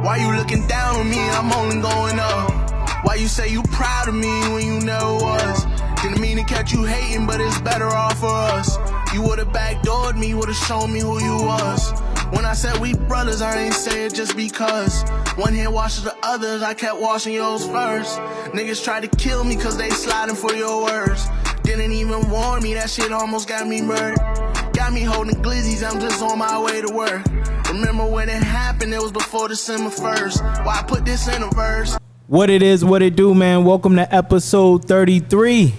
Why you looking down on me? I'm only going up. Why you say you proud of me when you never was? Didn't mean to catch you hating, but it's better off for us. You would've backdoored me, would've shown me who you was. When I said we brothers, I ain't say it just because. One hand washes the others, I kept washing yours first. Niggas tried to kill me cause they sliding for your words. Didn't even warn me, that shit almost got me murdered. Got me holding glizzies, I'm just on my way to work. Remember when it happened, it was before December 1st. Why I put this in a verse? What it is, what it do, man. Welcome to episode 33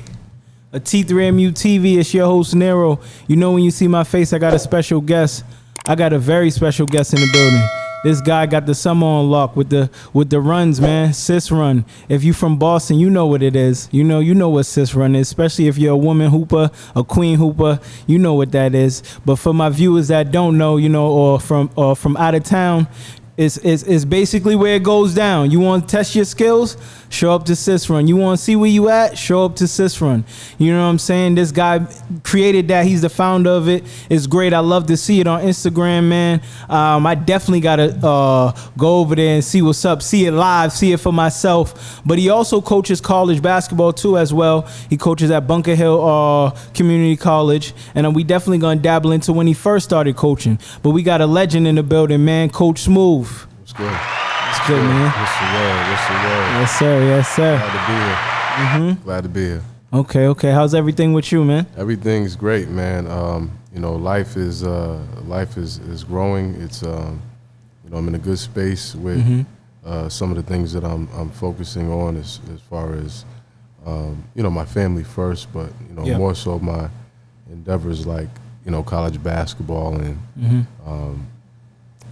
of T3MU TV. It's your host, Nero. You know when you see my face, I got a special guest. I got a very special guest in the building. This guy got the summer on lock with the runs, man. Sis Run. If you from Boston, you know what it is. You know what Sis Run is, especially if you're a woman hooper, a queen hooper. You know what that is. But for my viewers that don't know, or from out of town, it's basically where it goes down. You want to test your skills? Show up to Sis Run. You want to see where you at? Show up to Sis Run. You know what I'm saying? This guy created that. He's the founder of it. It's great. I love to see it on Instagram, man. I definitely got to go over there and see what's up, see it live, see it for myself. But he also coaches college basketball too as well. He coaches at Bunker Hill Community College. And we definitely going to dabble into when he first started coaching. But we got a legend in the building, man. Coach Smooth. What's good? It's good, man. What's the word? Yes, sir. Yes, sir. Glad to be here. Glad to be here. Okay. How's everything with you, man? Everything's great, man. Life is growing. It's I'm in a good space with some of the things that I'm focusing on as far as my family first, but more so my endeavors like college basketball and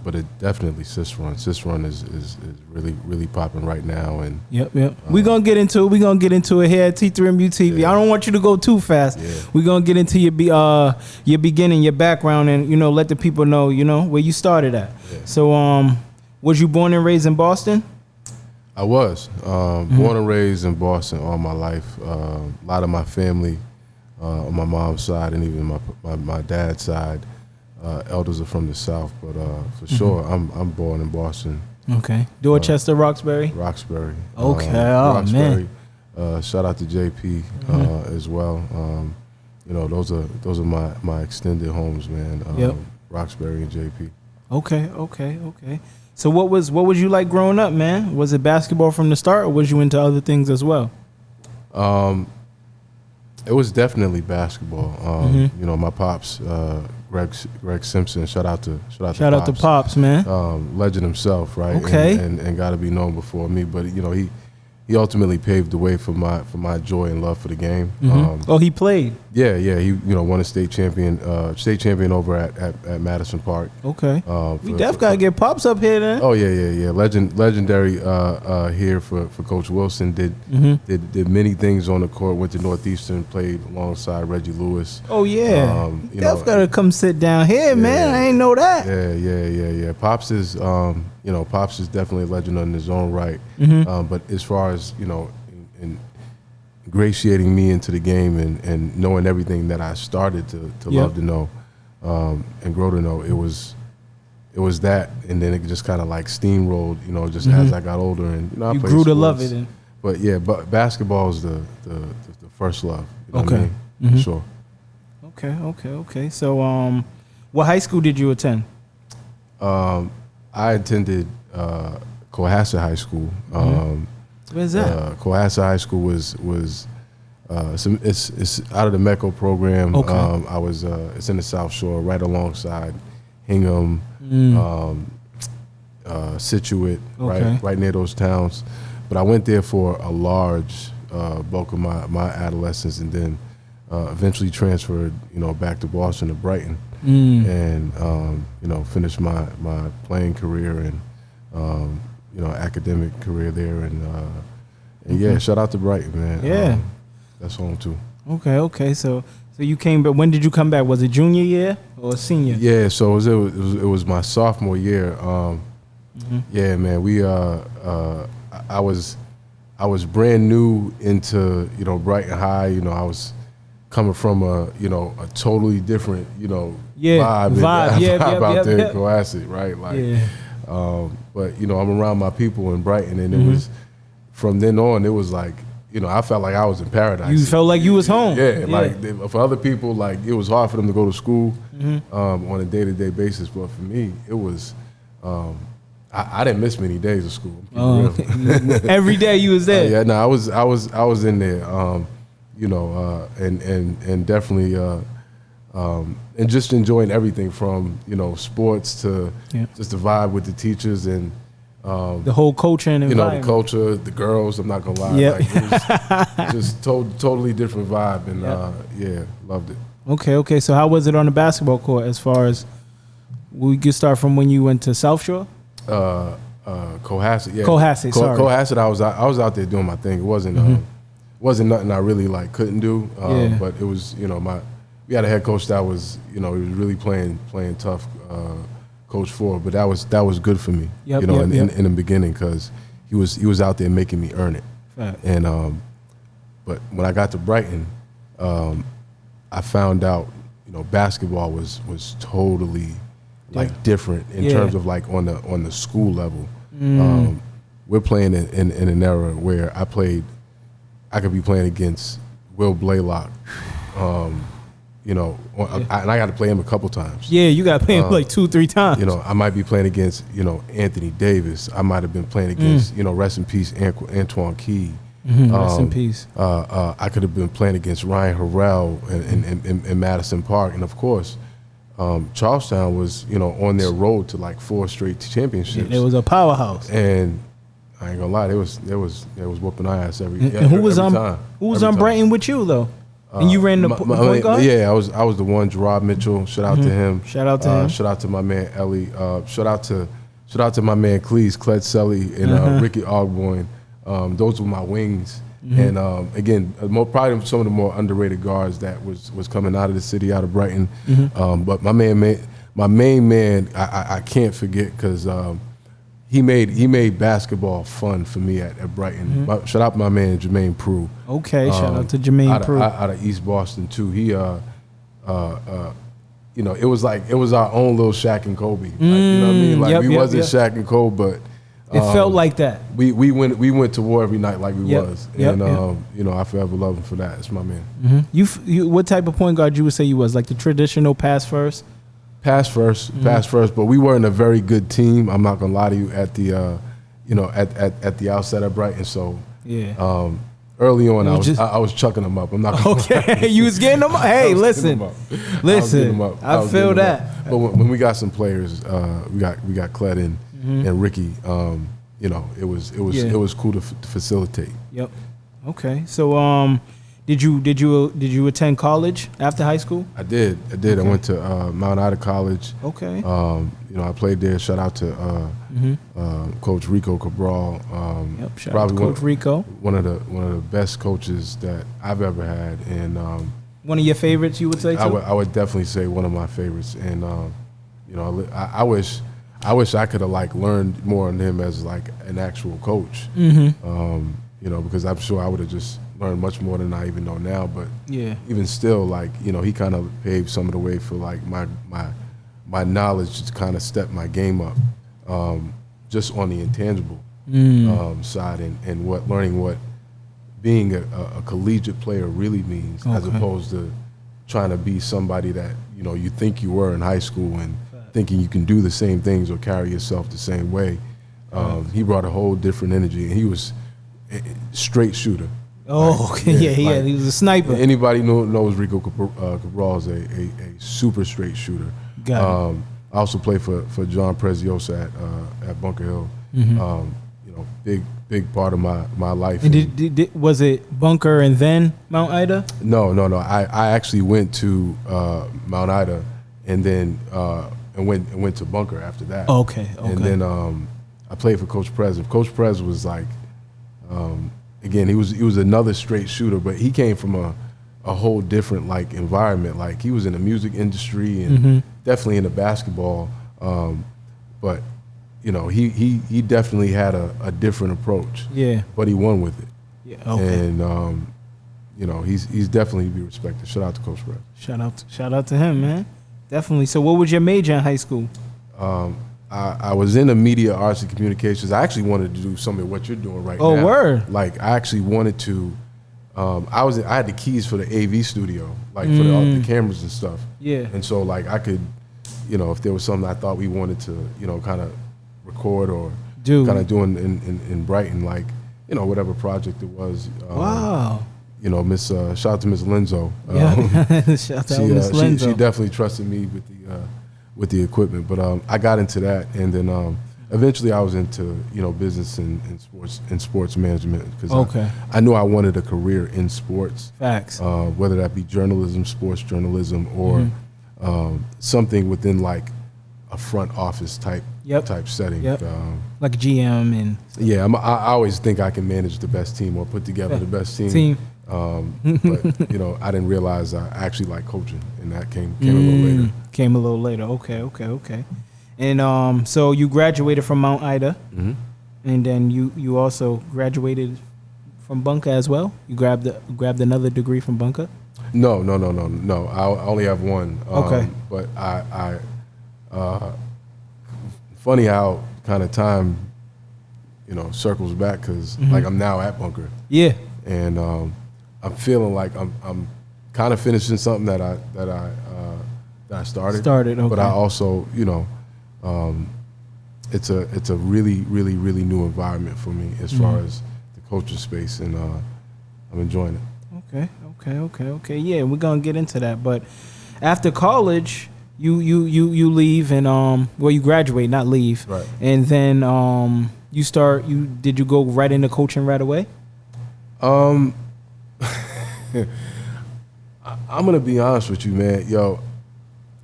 but it definitely Sis Run. Sis Run is really popping right now, and yep. We're gonna get into it. We're gonna get into it here at T3MU TV. Yeah. I don't want you to go too fast. Yeah. We're gonna get into your beginning, your background, and let the people know where you started at. Yeah. So was you born and raised in Boston? I was born and raised in Boston all my life. A lot of my family on my mom's side and even my dad's side. Elders are from the South, but for sure, I'm born in Boston. Okay, Dorchester, Roxbury. Roxbury. Okay, Roxbury. Man. Shout out to JP as well. Those are my extended homes, man. Roxbury and JP. Okay. So what was you like growing up, man? Was it basketball from the start, or was you into other things as well? It was definitely basketball. My pops. Greg Simpson, shout out to Pops, man. Legend himself, right? Okay. And got to be known before me, but he ultimately paved the way for my joy and love for the game. He played. Yeah. He won a state champion over at Madison Park. Okay. We definitely gotta get Pops up here then. Oh yeah. Legendary here for Coach Wilson. Did many things on the court. Went to Northeastern, played alongside Reggie Lewis. Oh yeah. Definitely gotta come sit down here, man. I ain't know that. Yeah. Pops is Pops is definitely a legend in his own right. But as far as in ingratiating me into the game and knowing everything that I started to love to know and grow to know, it was that, and then it just kind of like steamrolled, just as I got older, and I you played grew sports, to love it. But basketball is the first love. What I mean? For sure. Okay. So what high school did you attend? I attended Cohasset High School. Where's that? Cohasset High School was it's out of the MECO program. Okay. It's in the South Shore, right alongside Hingham, Situate, right near those towns. But I went there for a large bulk of my adolescence, and then eventually transferred, back to Boston, to Brighton, and finished my playing career and academic career there, and shout out to Brighton, man. Yeah, that's home too. Okay. So you came, but when did you come back? Was it junior year or senior? Yeah, so it was my sophomore year. Yeah, man. I was brand new into Brighton High. I was coming from a totally different vibe out there in Cohasset, right? Like, but you know, I'm around my people in Brighton, and it was from then on. It was like, you know, I felt like I was in paradise. You felt like you was home. Yeah, like for other people, like it was hard for them to go to school on a day-to-day basis, but for me, it was. I didn't miss many days of school. Every day you was there. Yeah, no, I was in there. You know, and definitely, and just enjoying everything from, you know, sports to just the vibe with the teachers and the whole culture and environment. You know, the culture, the girls. I'm not gonna lie, like, it was just totally different vibe, and yeah, loved it. Okay. So how was it on the basketball court? As far as we could start from when you went to South Shore. Cohasset, yeah. Sorry. Cohasset, I was out there doing my thing. It wasn't nothing I really like couldn't do. But it was, you know, we had a head coach that was, you know, he was really playing tough, Coach Ford. But that was good for me, in the beginning, because he was out there making me earn it. Right. And but when I got to Brighton, I found out, you know, basketball was totally like different in terms of like on the school level. We're playing in an era where I could be playing against Will Blaylock, you know, and I got to play him a couple times. Yeah, you got to play him like 2-3 times. You know, I might be playing against, you know, Anthony Davis. I might have been playing against, you know, rest in peace, Antoine Key. Rest in peace. I could have been playing against Ryan Harrell in Madison Park, and of course, Charlestown was, you know, on their road to like 4 straight championships. It was a powerhouse, and I ain't gonna lie, there was whooping our ass every and who was time. Who was on Brighton with you though? And you ran the point guard? Yeah, I was the one. Gerard Mitchell, shout out to him. Shout out to him. Shout out to my man Ellie. Shout out to my man Cleese, Cled Selly, and Ricky Ogboyne. Those were my wings. And again, probably some of the more underrated guards that was coming out of the city, out of Brighton. But my main man, I can't forget, because he made basketball fun for me at Brighton. Shout out to my man Jermaine Prue. Okay, shout out to Jermaine Prue out of East Boston too. He you know, it was our own little Shaq and Kobe. Like, you know what I mean? Like, we wasn't Shaq and Kobe, but it felt like that. We went to war every night like we was, and you know, I forever love him for that. It's my man. You what type of point guard you would say you was? Like the traditional pass first, but we weren't a very good team. I'm not gonna lie to you at the you know, at the outset of Brighton. So early on, I was chucking them up. I'm not gonna lie. You was getting them up. Hey, listen, I feel that. But when we got some players, we got Cled and Ricky, you know, it was cool to facilitate. Yep. Okay. So, did you attend college after high school? I did. Okay. I went to Mount Ida College. Okay. You know, I played there. Shout out to Coach Rico Cabral. Shout out to Coach Rico. One of the best coaches that I've ever had, and one of your favorites, you would say too? I would definitely say one of my favorites, and you know, I wish I could have like learned more on him as like an actual coach. You know, because I'm sure I would have just learned much more than I even know now. But even still, like, you know, he kind of paved some of the way for like my knowledge to kind of step my game up, just on the intangible side, and learning what being a collegiate player really means, as opposed to trying to be somebody that, you know, you think you were in high school and thinking you can do the same things or carry yourself the same way. He brought a whole different energy, and he was a straight shooter. Oh, like, he was a sniper. Anybody knows Rico Cabral is a super straight shooter. I also played for John Preziosa at Bunker Hill. You know, big part of my life. And was it Bunker and then Mount Ida? No. I actually went to Mount Ida, and then and went to Bunker after that. Okay. And then I played for Coach Prez. Coach Prez was like, again, he was another straight shooter, but he came from a whole different like environment. Like, he was in the music industry and definitely into basketball, but you know, he definitely had a different approach. Yeah. But he won with it. Yeah. Okay. And you know, he's definitely to be respected. Shout out to Coach Prez. Shout out to him, man. definitely. So what was your major in high school? I was in the media, arts, and communications. I actually wanted to do some of what you're doing right now. Oh, word. Like, I actually wanted to. I had the keys for the AV studio, like for the cameras and stuff. Yeah. And so, like, I could, if there was something I thought we wanted to, kind of record or kind of doing in Brighton, like, whatever project it was. Wow. Shout out to Miss Lenzo. Shout out to Miss Lenzo. She definitely trusted me with the equipment, but I got into that, and then eventually I was into business and sports management because I knew I wanted a career in sports. Facts. Whether that be journalism, sports journalism, or something within like a front office type setting. Yep. Like GM and I always think I can manage the best team or put together the best team. But I didn't realize I actually like coaching, and that came a little later. Came a little later. Okay. And so you graduated from Mount Ida, and then you also graduated from Bunker as well. You grabbed another degree from Bunker. No. I only have one. Okay. But I funny how kind of time circles back because like I'm now at Bunker. Yeah. And I'm feeling like I'm kind of finishing something that I started. Okay. But I also, it's a really, really, really new environment for me as far as the coaching space, and I'm enjoying it. Okay. Yeah, we're gonna get into that. But after college, you leave and you graduate, not leave. Right. And then did you go right into coaching right away? I'm gonna be honest with you, man. Yo,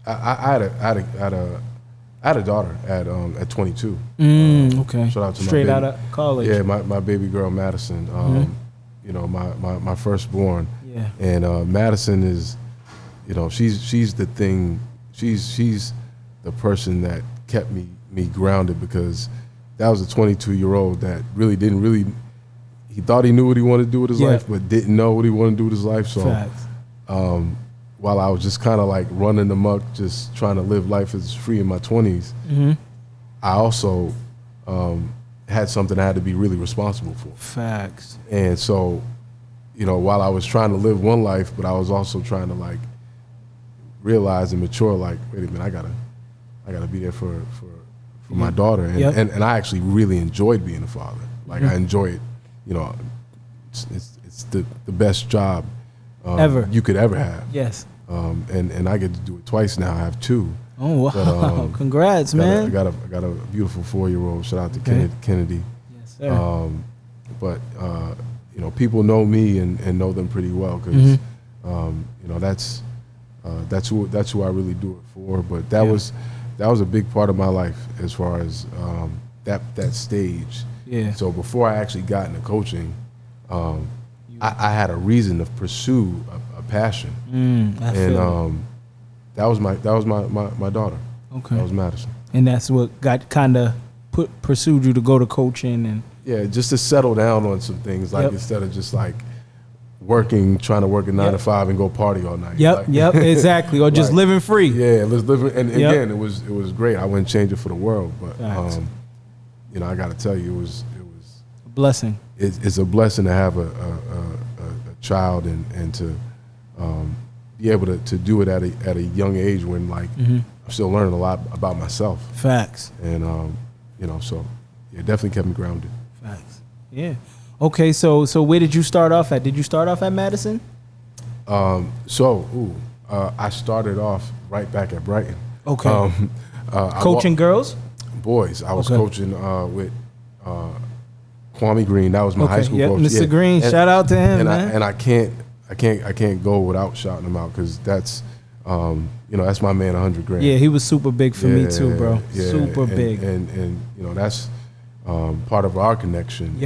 I had a daughter at 22. Okay. Shout out to straight my baby. out of college. Yeah, my baby girl Madison. My firstborn. Yeah. And Madison is, she's the thing. She's the person that kept me grounded because that was a 22-year-old that he thought he knew what he wanted to do with his life, but didn't know what he wanted to do with his life. So, while I was just kind of like running amok, just trying to live life as free in my 20s, I also had something I had to be really responsible for. Facts. And so, while I was trying to live one life, but I was also trying to like realize and mature, like, wait a minute, I gotta be there for my daughter. And, and I actually really enjoyed being a father. Like I enjoy it. It's the best job ever you could ever have. Yes. And I get to do it twice now. I have two. Oh wow! But, congrats, man. I got a beautiful 4-year-old. Shout out to Kennedy. Yes, sir. But people know me and know them pretty well because that's who I really do it for. But that was a big part of my life as far as that stage. Yeah. So before I actually got into coaching, I had a reason to pursue a passion, that was my daughter. Okay. That was Madison. And that's what got kind of pursued you to go to coaching and just to settle down on some things, like instead of just like trying to work a 9 to 5 and go party all night. Exactly. Or just living free. Yeah, let's live. And again, it was great. I wouldn't change it for the world, but I got to tell you, it was a blessing. It's a blessing to have a child and to be able to do it at a young age when like I'm still learning a lot about myself. Facts. And so it definitely kept me grounded. Facts. Yeah. Okay, so where did you start off at? Did you start off at Madison? I started off right back at Brighton. Okay. Coaching girls? Boys. I was coaching with Kwame Green. That was my high school coach. Mr. Green, shout out to him, man. And I can't go without shouting him out because that's that's my man, 100 grand. Yeah, he was super big for me too, bro. Yeah, super big. And that's part of our connection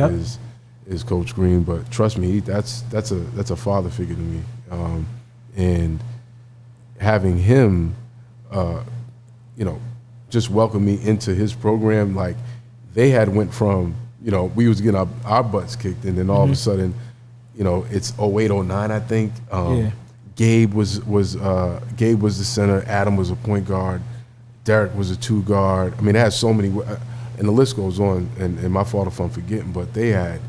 is Coach Green. But trust me, that's a father figure to me. And having him, just welcome me into his program. Like they had went from, we was getting our butts kicked, and then all of a sudden, it's 08, 09, I think. Gabe was the center. Adam was a point guard. Derek was a 2 guard. I mean, they had so many, and the list goes on. And my fault if I'm forgetting, but they had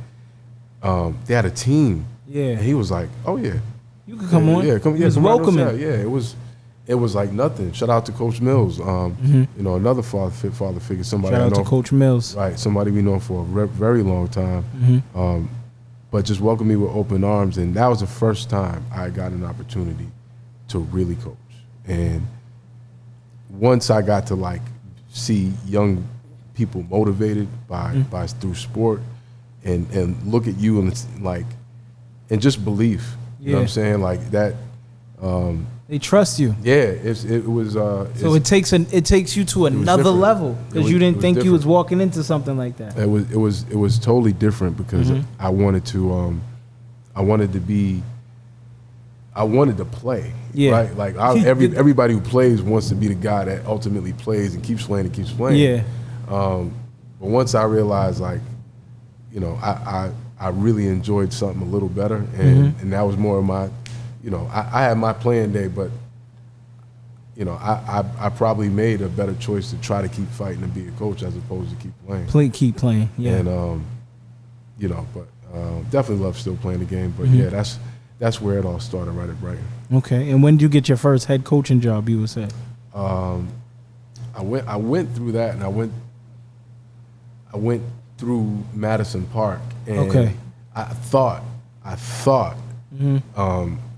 a team. Yeah. And he was like, "Oh yeah, you can come on." Yeah, come. He was come welcoming. Right, yeah, it was like nothing. Shout out to Coach Mills. You know, another father figure. Somebody Shout out I know, to Coach Mills. Right, somebody we know for a very long time. But just welcomed me with open arms, and that was the first time I got an opportunity to really coach. And once I got to like see young people motivated by through sport, and look at you and it's like, and just belief. You know what I'm saying? Like that. They trust you. Yeah, it was. So it takes you to another level because you didn't think you was walking into something like that. It was totally different because I wanted to play. Yeah. Right. Like everybody who plays wants to be the guy that ultimately plays and keeps playing and keeps playing. Yeah. But once I realized, like, you know, I really enjoyed something a little better, and that was more of my. You know, I had my playing day, but, you know, I probably made a better choice to try to keep fighting and be a coach as opposed to keep playing. Keep playing, yeah. And, you know, but definitely love still playing the game. But, yeah, that's where it all started, right at Brighton. Okay, and when did you get your first head coaching job, you would say? I went through that, and I went through Madison Park. And I thought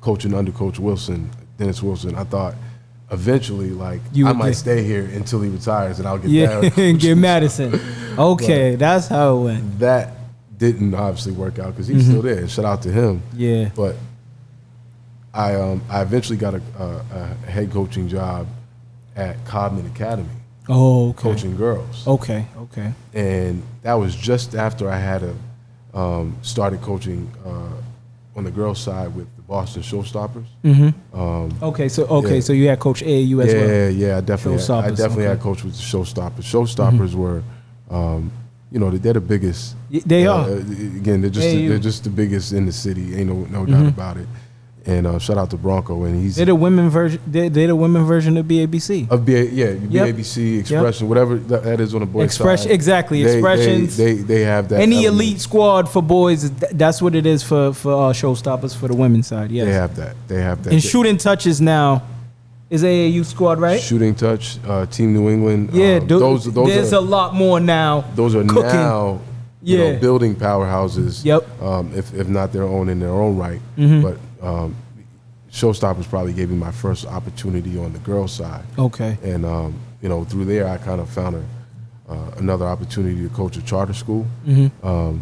coaching under Coach Wilson, Dennis Wilson, I thought eventually, like, I might stay here until he retires and I'll get that. And get Madison. Okay, that's how it went. That didn't obviously work out because he's still there. And shout out to him. Yeah. But I eventually got a head coaching job at Cobman Academy. Oh, okay. Coaching girls. Okay. And that was just after I had started coaching on the girls' side with the Boston Showstoppers. So you had Coach AAU as well. Yeah, I definitely had coached with the Showstoppers. Showstoppers were, you know, they're the biggest. They are. Again, they're just the biggest in the city. Ain't no doubt about it. And shout out to Bronco, and they're the women version. They're the women version of BABC. BABC Expression, whatever that is on the boys' side. Exactly, Expressions. They have that. Any element. elite squad for boys, that's what it is for Showstoppers for the women's side. Yes, They have that. And shooting touches now is AAU squad, right? Shooting touch, Team New England. Yeah, those there's a lot more now. Those are cooking. now. You know, building powerhouses. Yep. If not their own in their own right, but. Showstoppers probably gave me my first opportunity on the girls' side. Okay. And you know, through there, I kind of found another opportunity to coach a charter school. And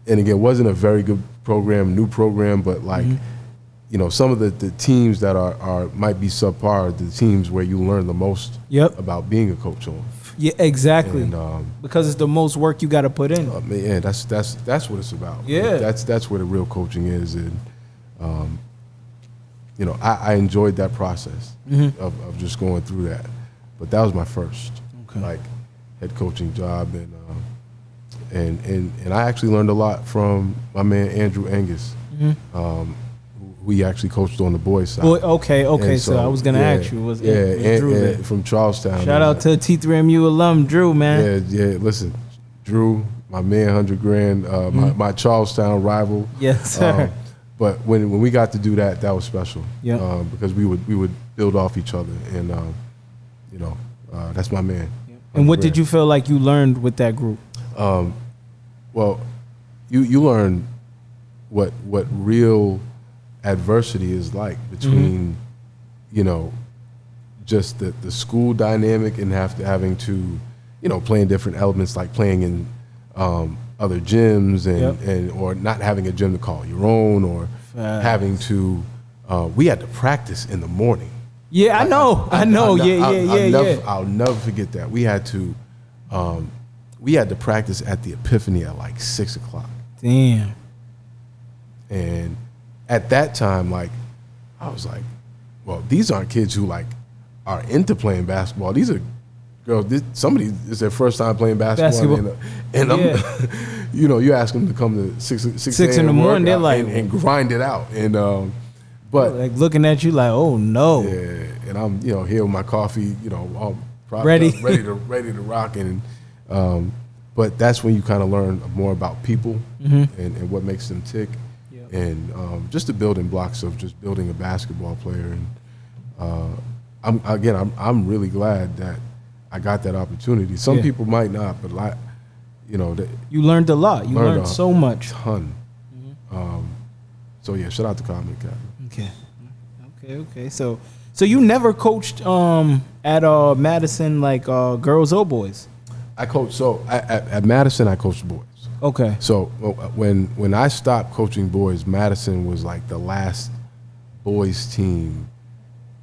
again, it wasn't a very good program, new program, but like, you know, some of the teams that are might be subpar are the teams where you learn the most about being a coach on. Yeah, exactly. And, because it's the most work you got to put in. Yeah, that's what it's about. Yeah, that's where the real coaching is, and you know, I enjoyed that process of just going through that. But that was my first like head coaching job, and I actually learned a lot from my man Andrew Angus, who he actually coached on the boys side. Okay. So I was gonna ask you, was Drew from Charlestown. Shout out to T3MU alum Drew, man. Yeah. Listen, Drew, my man, $100,000, my Charlestown rival. Yes, sir. But when we got to do that, that was special. Yeah. Because we would build off each other, and you know, that's my man. And what did you feel like you learned with that group? Well, you learn what real adversity is like between, you know, just the school dynamic and having to, you know, playing different elements like playing in other gyms and or not having a gym to call your own, or having to we had to practice in the morning. Yeah, I know. I'll never forget that. We had to practice at the Epiphany at like 6 o'clock. Damn. And at that time, like, I was like, well, these aren't kids who like are into playing basketball. These are girls. It's their first time playing basketball. And I'm, you know, you ask them to come to 6 in the morning. They're like, and grind it out. And But like looking at you like, oh no. Yeah, and I'm here with my coffee, all propped Ready. up, ready to rock, and but that's when you kind of learn more about people and what makes them tick, and just the building blocks of just building a basketball player. And I'm really glad that I got that opportunity. Some people might not, but you learned a lot. You learned so much. Ton. So yeah, shout out to Common Academy. Okay. So you never coached at Madison like girls or boys? I coached. So at Madison, I coached boys. Okay. So when I stopped coaching boys, Madison was like the last boys team.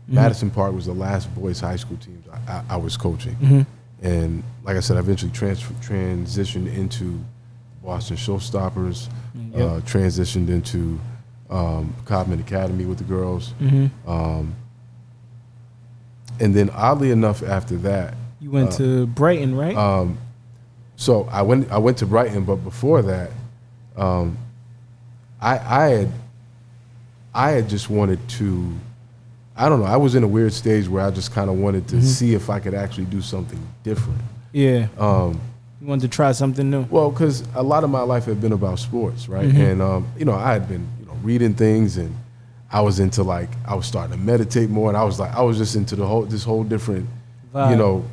Madison Park was the last boys high school team I was coaching. And like I said, I eventually transitioned into Boston Showstoppers, transitioned into Cobbman Academy with the girls. And then oddly enough, after that, you went to Brighton, right? So I went to Brighton, but before that, I had just wanted to. I don't know. I was in a weird stage where I just kind of wanted to see if I could actually do something different. Yeah. You wanted to try something new. Well, because a lot of my life had been about sports, right? And I had been reading things, and I was into I was starting to meditate more, and I was just into this whole different Vibe.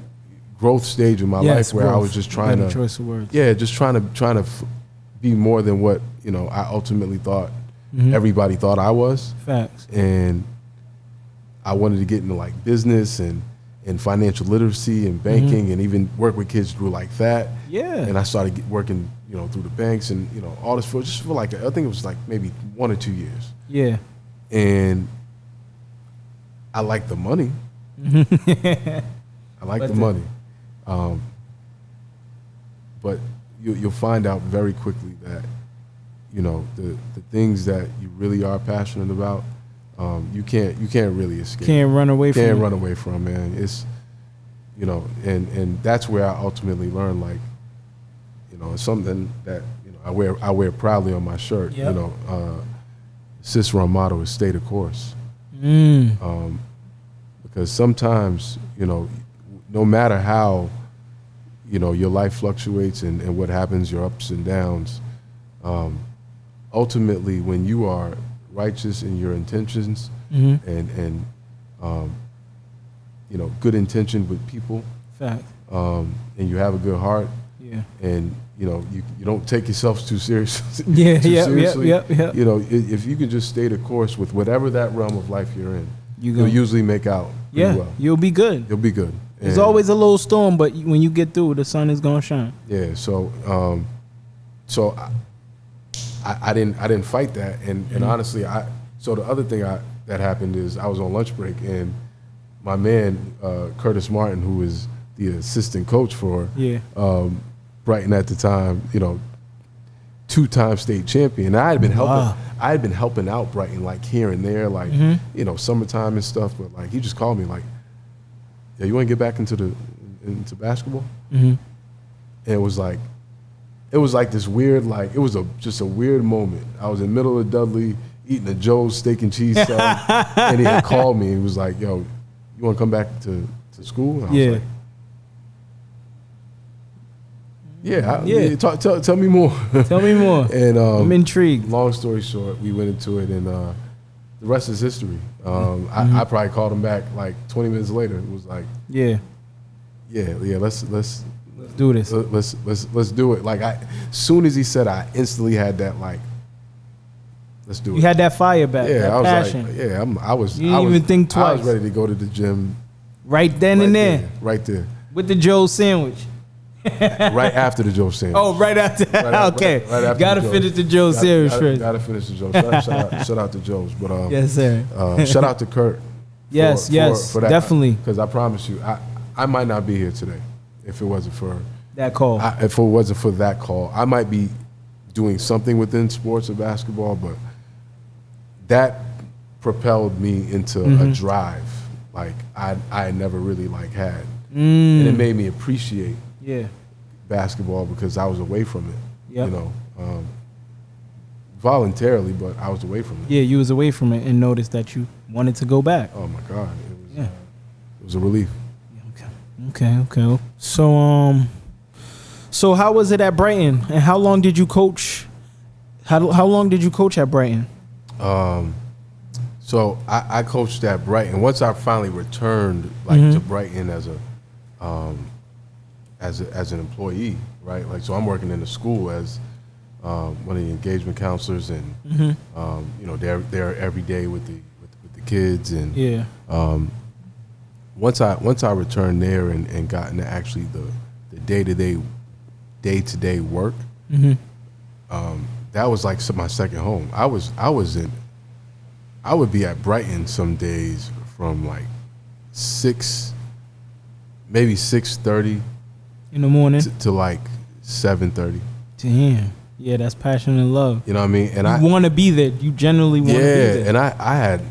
Growth stage in my life where I was just trying to choice of words. Yeah, just trying to be more than what I ultimately thought everybody thought I was. Facts. And I wanted to get into business and financial literacy and banking and even work with kids through that. Yeah. And I started working through the banks and all this for I think it was maybe 1 or 2 years. Yeah. And I like the money. I like the money. But you'll find out very quickly that the things that you really are passionate about, you can't really escape. Can't run away from. Can't run away from, man. It's and that's where I ultimately learned it's something that I wear proudly on my shirt. Yep. Sis Run motto is stay the course. Because sometimes no matter how your life fluctuates and what happens, your ups and downs, ultimately when you are righteous in your intentions and good intention with people, fact, and you have a good heart, and you don't take yourself too seriously. Seriously. If you can just stay the course with whatever that realm of life you're in, you'll usually make out pretty well. You'll be good. You'll be good. There's always a little storm, but when you get through, the sun is gonna shine. Yeah. So I didn't fight that, and honestly, so the other thing that happened is I was on lunch break, and my man Curtis Martin, who was the assistant coach for Brighton at the time, 2-time state champion. And I had been helping out Brighton here and there, summertime and stuff. But he just called me yeah, you want to get back into basketball? And it was this weird, it was just a weird moment. I was in the middle of Dudley eating a Joe's steak and cheese sub, and he had called me. He was like, yo, you want to come back to school? And I was tell me more. Tell me more. And I'm intrigued. Long story short, we went into it, and the rest is history. I probably called him back 20 minutes later. It was let's do this. Let's do it. As soon as he said, I instantly had that let's do it. You had that fire back. Yeah, that I was passion. I was. You didn't even think twice. I was ready to go to the gym. Right then and there. Right there. With the Joe sandwich. Right after the Joe sandwich. Oh, right after. Okay. Right after gotta finish the Joe sandwich first. Gotta finish the Joe. Shout out to Joe's. But yes, sir. Shout out to Kurt. Yes, for that. Definitely. Because I promise you, I might not be here today if it wasn't for that call. If it wasn't for that call, I might be doing something within sports or basketball, but that propelled me into a drive I never really had, and it made me appreciate basketball because I was away from it. voluntarily, but I was away from it. Yeah, you was away from it and noticed that you wanted to go back. Oh my God, it was a relief. Okay. So how was it at Brighton, and how long did you coach? How long did you coach at Brighton? So I coached at Brighton. Once I finally returned to Brighton as an employee, right? Like, so I'm working in the school as one of the engagement counselors, and they're every day with the kids, and once I returned there and got into actually the day-to-day work, that was like my second home. I would be at Brighton some days from like 6:30 in the morning to like 7:30. Damn. Yeah, that's passion and love. You know what I mean? And I want to be there. You generally want to be there. And I had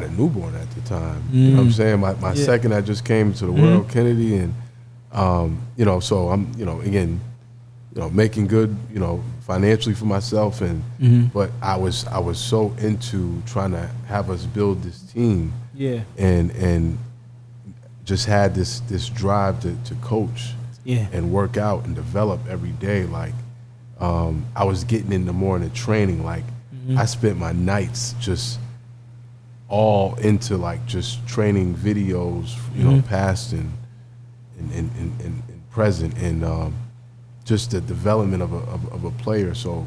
a newborn at the time. You know what I'm saying? My second that just came to the world, Kennedy, and so I'm again, making good, financially for myself, and but I was so into trying to have us build this team, and just had this drive to coach, and work out and develop every day. Like, I was getting into more into training. Like, I spent my nights just all into like just training videos, past and present, and just the development of a player. So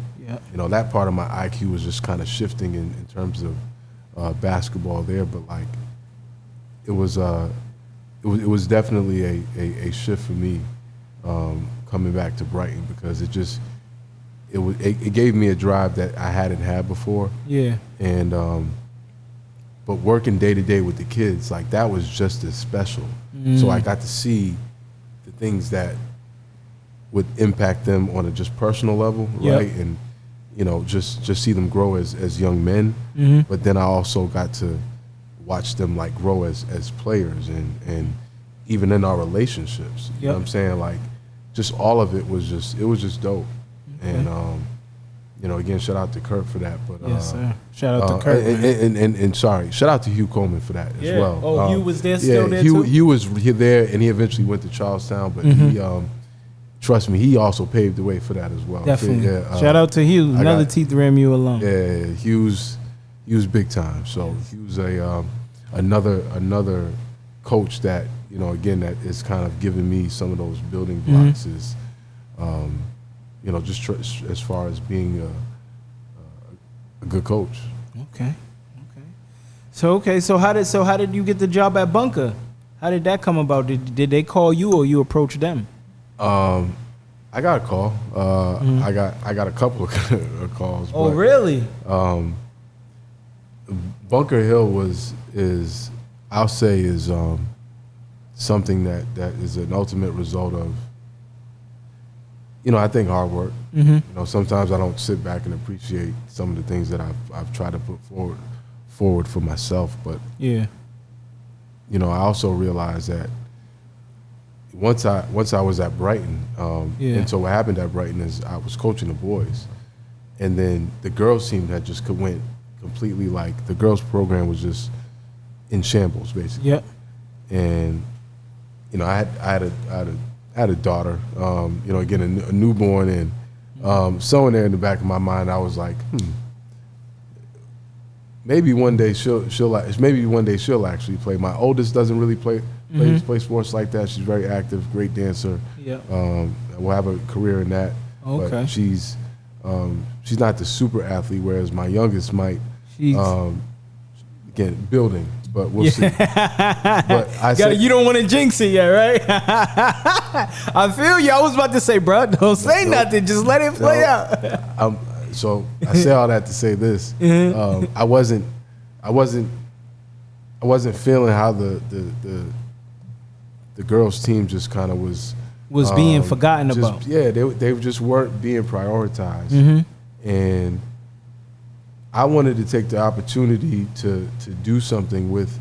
that part of my IQ was just kind of shifting in terms of basketball there. But like, it was definitely a shift for me coming back to Brighton, because it gave me a drive that I hadn't had before. And but working day to day with the kids, like, that was just as special. So I got to see the things that would impact them on a just personal level, right? And just see them grow as young men. But then I also got to watch them like grow as players, and even in our relationships. You know what I'm saying? Like, just all of it was just dope. And again, shout out to Kurt for that. But yes, sir. Shout out to Kurt. And sorry, shout out to Hugh Coleman for that as well. Oh, Hugh was there still there too? Hugh was there, and he eventually went to Charlestown, but he trust me, he also paved the way for that as well. Definitely. Shout out to Hugh, another T3MU alum. Yeah, Hugh's big time. So Hugh's another coach that, again, that is kind of giving me some of those building blocks, is just as far as being a good coach. Okay. So how did you get the job at Bunker? How did that come about? Did they call you, or you approached them? I got a call. I got a couple of calls. Oh, but, really? Bunker Hill is something that is an ultimate result of, I think, hard work. Sometimes I don't sit back and appreciate some of the things that I've tried to put forward for myself. But I also realized that once I was at Brighton, and so what happened at Brighton is I was coaching the boys, and then the girls team had just went completely, like, the girls program was just in shambles, basically. And I had a daughter, again, a newborn, and somewhere there in the back of my mind, I was like, maybe one day she'll actually play. My oldest doesn't really play sports like that. She's very active, great dancer. Will have a career in that. Okay. But she's not the super athlete, whereas my youngest might. Again, building, but we'll see. But you don't want to jinx it yet, right? I feel you. I was about to say, bro, don't say nothing. Just let it play out. So I say all that to say this: I wasn't feeling how the girls' team just kind of was being forgotten about. Yeah, they just weren't being prioritized, and I wanted to take the opportunity to do something with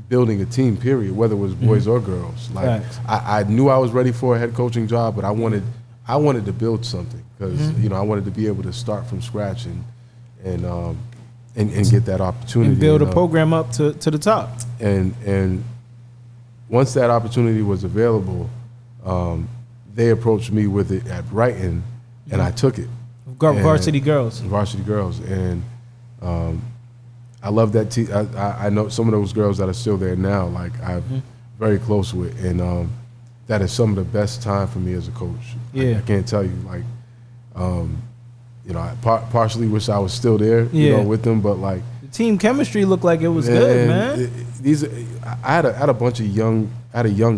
building a team, period, whether it was boys or girls. Like, I knew I was ready for a head coaching job, but I wanted I wanted to build something because I wanted to be able to start from scratch and get that opportunity and build a program up to the top. And once that opportunity was available, they approached me with it at Brighton, and I took it. Varsity girls, and I love that team. I know some of those girls that are still there now. Like I'm very close with, and that is some of the best time for me as a coach. Yeah, I can't tell you. Like, I partially wish I was still there, with them, but like the team chemistry looked like it was good, man. I had a bunch of young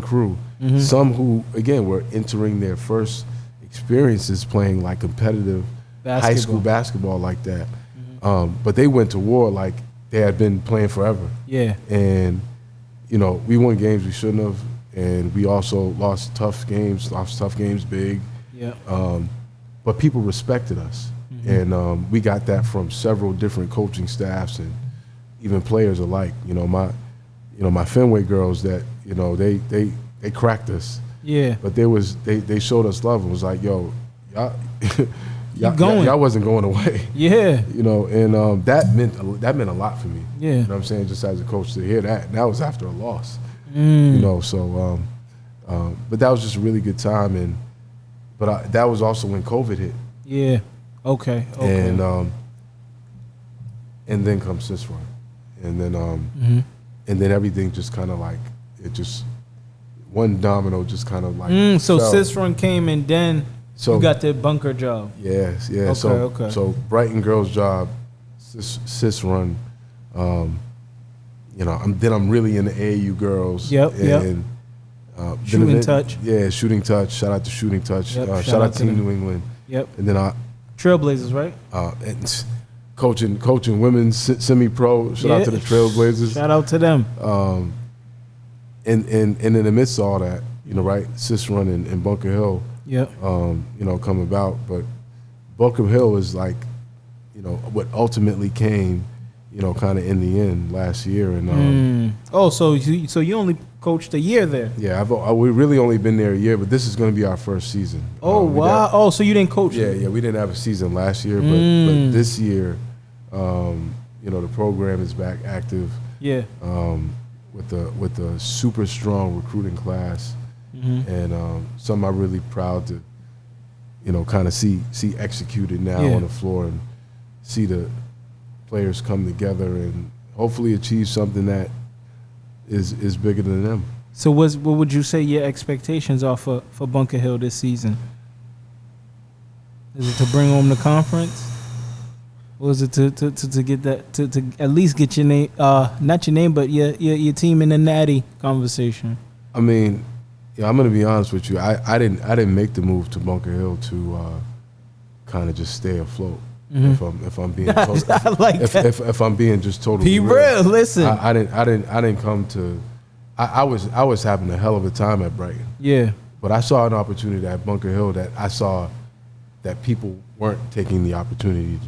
crew. Some who again were entering their first experiences playing like competitive high school basketball like that. But they went to war like they had been playing forever. Yeah. And, we won games we shouldn't have. And we also lost tough games big. Yeah. But people respected us. And we got that from several different coaching staffs and even players alike. My Fenway girls that, they cracked us. Yeah. But they showed us love and was like, yo, y'all y'all wasn't going away. Yeah. And that meant a lot for me. Yeah. You know what I'm saying? Just as a coach to hear that. And that was after a loss. So but that was just a really good time, but that was also when COVID hit. Yeah. Okay. And then comes Sis Run. And then everything just kind of like one domino just kind of like so fell. Sis Run came and then you got the bunker job. Yes, yeah. Okay. So Brighton girls job, Sis Run. I'm really in the AAU girls. Yep. Shooting Touch. Yeah, Shooting Touch. Shout out to Shooting Touch. Yep, shout out to Team New England. Yep. And then Trailblazers, right? And coaching women semi-pro. Shout out to the Trailblazers. Shout out to them. And in the midst of all that, right, Sis Run and Bunker Hill. Yep. Come about, but Bunker Hill is like, what ultimately came, kind of in the end last year. And so you only coached a year there? Yeah, we really only been there a year, but this is going to be our first season. Oh wow! So you didn't coach? Yeah, we didn't have a season last year, but this year, the program is back active. Yeah. With a super strong recruiting class. And something I'm really proud to, kind of see executed now on the floor and see the players come together and hopefully achieve something that is bigger than them. So what would you say your expectations are for Bunker Hill this season? Is it to bring home the conference? Or is it to get that to at least get your name, not your name, but your team in the Natty conversation? I mean, I'm gonna be honest with you. I didn't make the move to Bunker Hill to kind of just stay afloat. If I'm being if I'm being just totally real. Listen, I didn't come to. I was having a hell of a time at Brighton. Yeah, but I saw an opportunity at Bunker Hill that I saw that people weren't taking the opportunity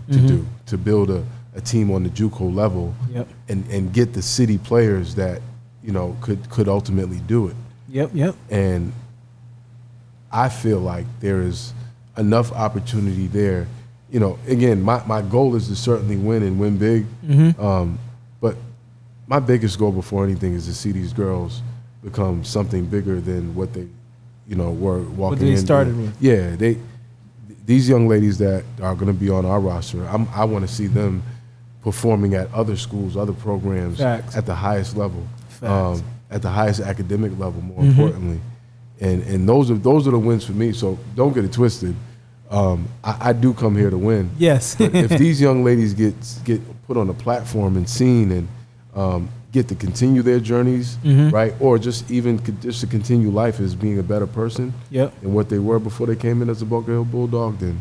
to build a team on the JUCO level. Yep. and get the city players that could ultimately do it. Yep. And I feel like there is enough opportunity there. Again, my goal is to certainly win and win big. But my biggest goal before anything is to see these girls become something bigger than what they, were walking what they started with. Yeah, these young ladies that are going to be on our roster, I want to see them performing at other schools, other programs. Facts. At the highest level. Facts. At the highest academic level, more importantly. And those are the wins for me. So don't get it twisted. I do come here to win. Yes. But if these young ladies get put on a platform and seen and get to continue their journeys, right, or just to continue life as being a better person than what they were before they came in as a Bunker Hill Bulldog, then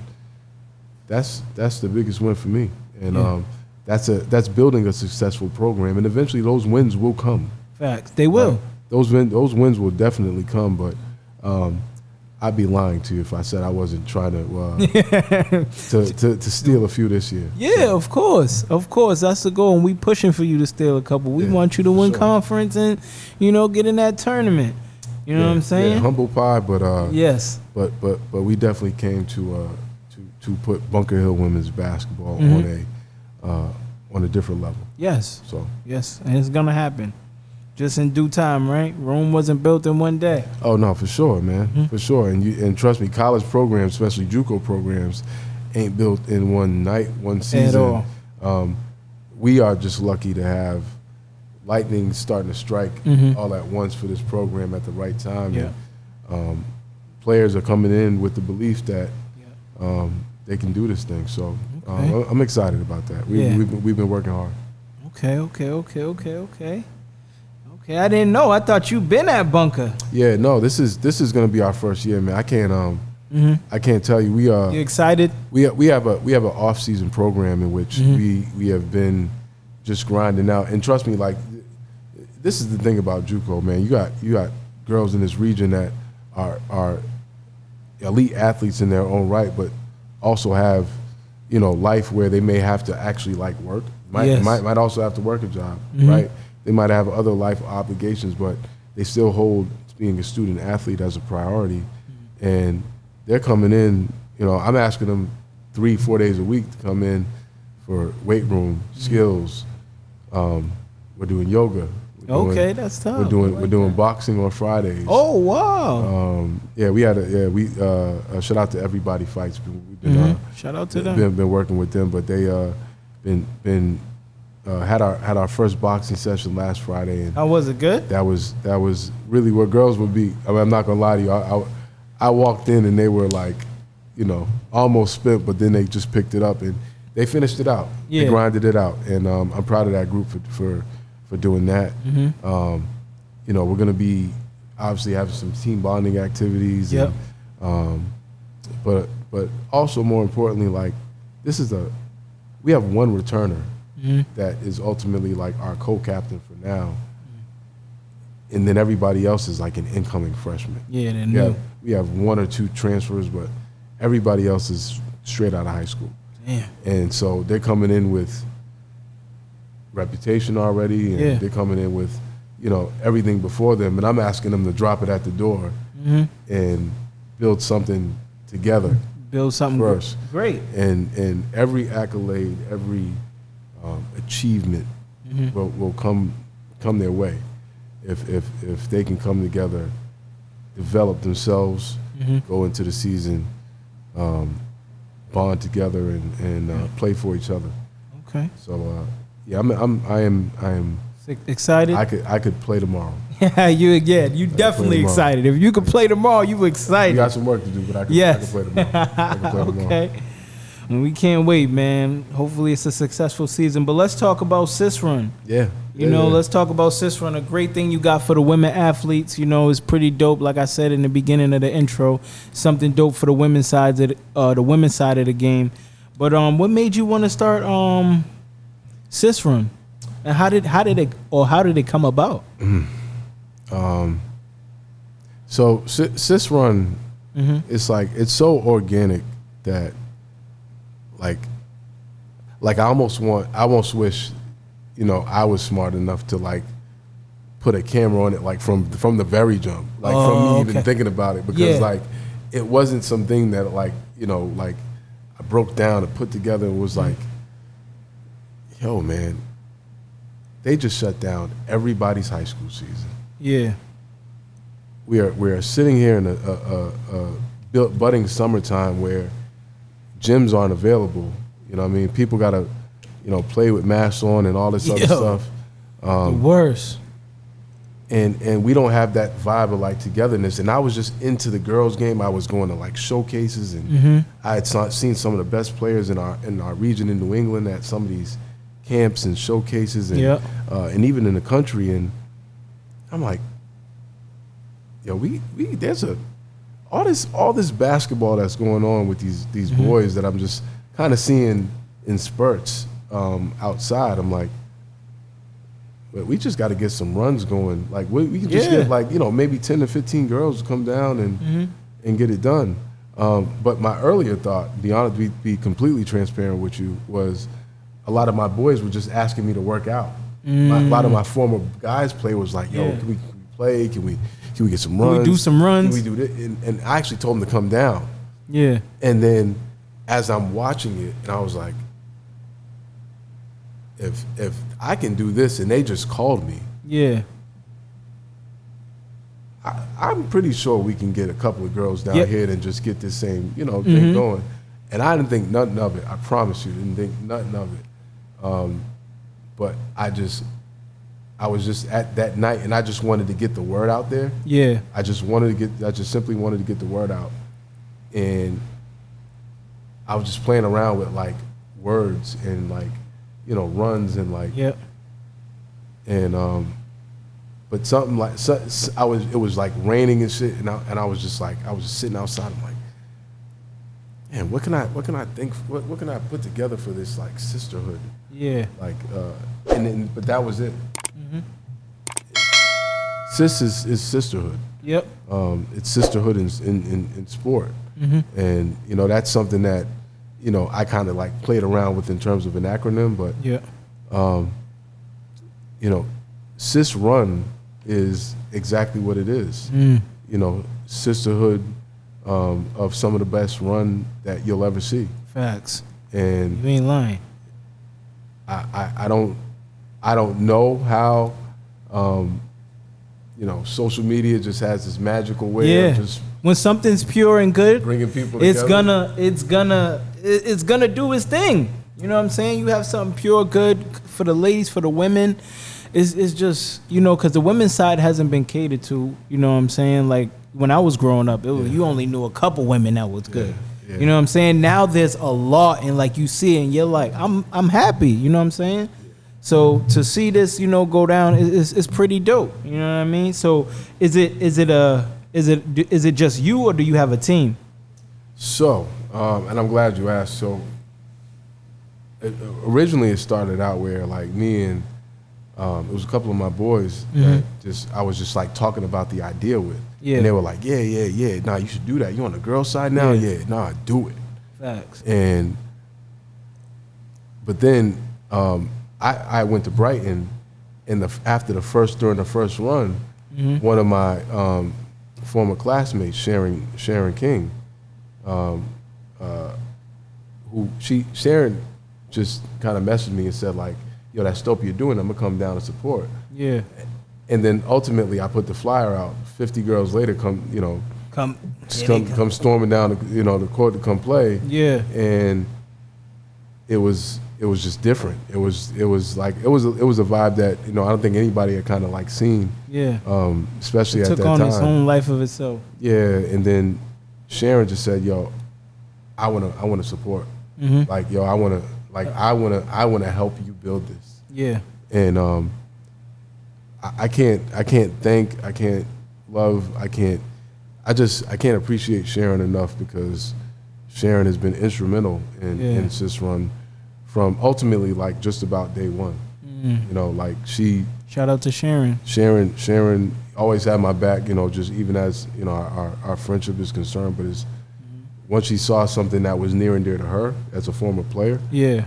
that's the biggest win for me. And that's building a successful program. And eventually those wins will come. Facts. They will. Those wins will definitely come, but I'd be lying to you if I said I wasn't trying to steal a few this year. Yeah, of course. That's the goal, and we pushing for you to steal a couple. We want you to win conference and get in that tournament. You know what I'm saying? Yeah, humble pie, but yes. But we definitely came to put Bunker Hill women's basketball on a different level. Yes. So yes, and it's gonna happen, just in due time, right? Rome wasn't built in one day. Oh no, for sure, man, for sure. And trust me, college programs, especially JUCO programs, ain't built in one night, one season. At all. We are just lucky to have lightning starting to strike all at once for this program at the right time. Yeah. And, players are coming in with the belief that they can do this thing. So I'm excited about that. We've been working hard. Okay. I didn't know. I thought you've been at Bunker. Yeah, no. This is going to be our first year, man. I can't tell you. You excited? We have an off-season program in which we have been just grinding out. And trust me, like, this is the thing about JUCO, man. You got girls in this region that are elite athletes in their own right, but also have, life where they may have to actually like work. Might also have to work a job, right? They might have other life obligations, but they still hold being a student athlete as a priority. And they're coming in, I'm asking them 3-4 days a week to come in for weight room, skills. We're doing yoga. That's tough. We're doing boxing on Fridays. Oh wow! Shout out to Everybody Fights. We've been shout out to them. Been working with them, but they had our first boxing session last Friday. And how was it? Good. That was really where girls would be. I mean, I'm not gonna lie to you. I walked in and they were like, almost spent, but then they just picked it up and they finished it out. Yeah. They grinded it out, and I'm proud of that group for doing that. We're gonna be obviously having some team bonding activities. Yep. But also more importantly, like, we have one returner that is ultimately like our co-captain for now. And then everybody else is like an incoming freshman. Yeah, they're new. We have 1 or 2 transfers, but everybody else is straight out of high school. Damn. And so they're coming in with reputation already, and they're coming in with, everything before them. And I'm asking them to drop it at the door and build something together. Build something first. Great. And every accolade, every achievement will come their way if they can come together, develop themselves, go into the season, bond together, and play for each other. Okay. So I am excited. I could play tomorrow. You definitely excited. If you could play tomorrow, you excited. We got some work to do, but I can play tomorrow. I can play tomorrow. Okay. And we can't wait, man. Hopefully it's a successful season. But let's talk about Sis Run. Yeah. Let's talk about Sis Run. A great thing you got for the women athletes, is pretty dope. Like I said in the beginning of the intro, something dope for the women's side of the game. But what made you want to start Sis Run? And how did it come about? So Sis Run, it's so organic that like I almost wish, I was smart enough to like put a camera on it, like from the very jump, like from me even thinking about it, because like it wasn't something that like I broke down and put together and was like, yo man, they just shut down everybody's high school season. Yeah. We are sitting here in a budding summertime where gyms aren't available. People gotta, play with masks on and all this other stuff. The worst. And we don't have that vibe of like togetherness. And I was just into the girls' game. I was going to like showcases, and I had seen some of the best players in our region in New England at some of these camps and showcases, and even in the country. And I'm like, yo, there's all this basketball that's going on with these boys that I'm just kind of seeing in spurts outside. I'm like, but we just got to get some runs going. Like we can just get like maybe 10 to 15 girls to come down and get it done. But my earlier thought, be completely transparent with you, was a lot of my boys were just asking me to work out. A lot of my former guys play was like, yo, can we play? Can Can we get some runs? Can we do some runs? Can we do this? And I actually told him to come down. Yeah. And then as I'm watching it, and I was like, if I can do this, and they just called me. Yeah. I'm pretty sure we can get a couple of girls down here and just get this same, thing going. And I didn't think nothing of it. I promise you, didn't think nothing of it. But I was just at that night, and I just wanted to get the word out there. Yeah. I just simply wanted to get the word out. And I was just playing around with like words and like, runs and like, and but something like it was like raining and shit, and I was just sitting outside. I'm like, man, what can I think? What can I put together for this like sisterhood? Yeah. Like, but that was it. Mm-hmm. Sis is sisterhood. Yep. It's sisterhood in sport, and that's something that I kind of like played around with in terms of an acronym, but Sis Run is exactly what it is. Sisterhood of some of the best run that you'll ever see. Facts. And you ain't lying. I don't know how social media just has this magical way of just when something's pure and good, bringing people it's together. it's gonna do its thing. You know what I'm saying? You have something pure, good for the ladies, for the women. It's just, because the women's side hasn't been catered to. You know what I'm saying? Like when I was growing up, you only knew a couple women that was good. Yeah. You know what I'm saying? Now there's a lot, and like you see it, and you're like, I'm happy. You know what I'm saying? So to see this, go down is pretty dope. You know what I mean? So is it just you, or do you have a team? So, and I'm glad you asked. So originally it started out where like me and it was a couple of my boys that I was just like talking about the idea with. Yeah. And they were like, yeah. Nah, you should do that. You on the girl side now? Yeah. Nah, do it. Facts. But then I went to Brighton, and during the first run, one of my former classmates, Sharon King, Sharon just kind of messaged me and said like, yo, that dope you're doing, I'm gonna come down and support. Yeah. And then ultimately I put the flyer out. 50 girls later come storming down the court to come play. Yeah. And it was just different. It was a vibe that I don't think anybody had kind of like seen. Yeah. Especially at that time. It took on its own life of itself. Yeah. And then Sharon just said, yo, I wanna support. Like, yo, I wanna help you build this. Yeah. And I can't appreciate Sharon enough, because Sharon has been instrumental in Sis Run from ultimately like just about day one. Like shout out to Sharon. Sharon always had my back, just even as our friendship is concerned, but it's once she saw something that was near and dear to her as a former player. Yeah.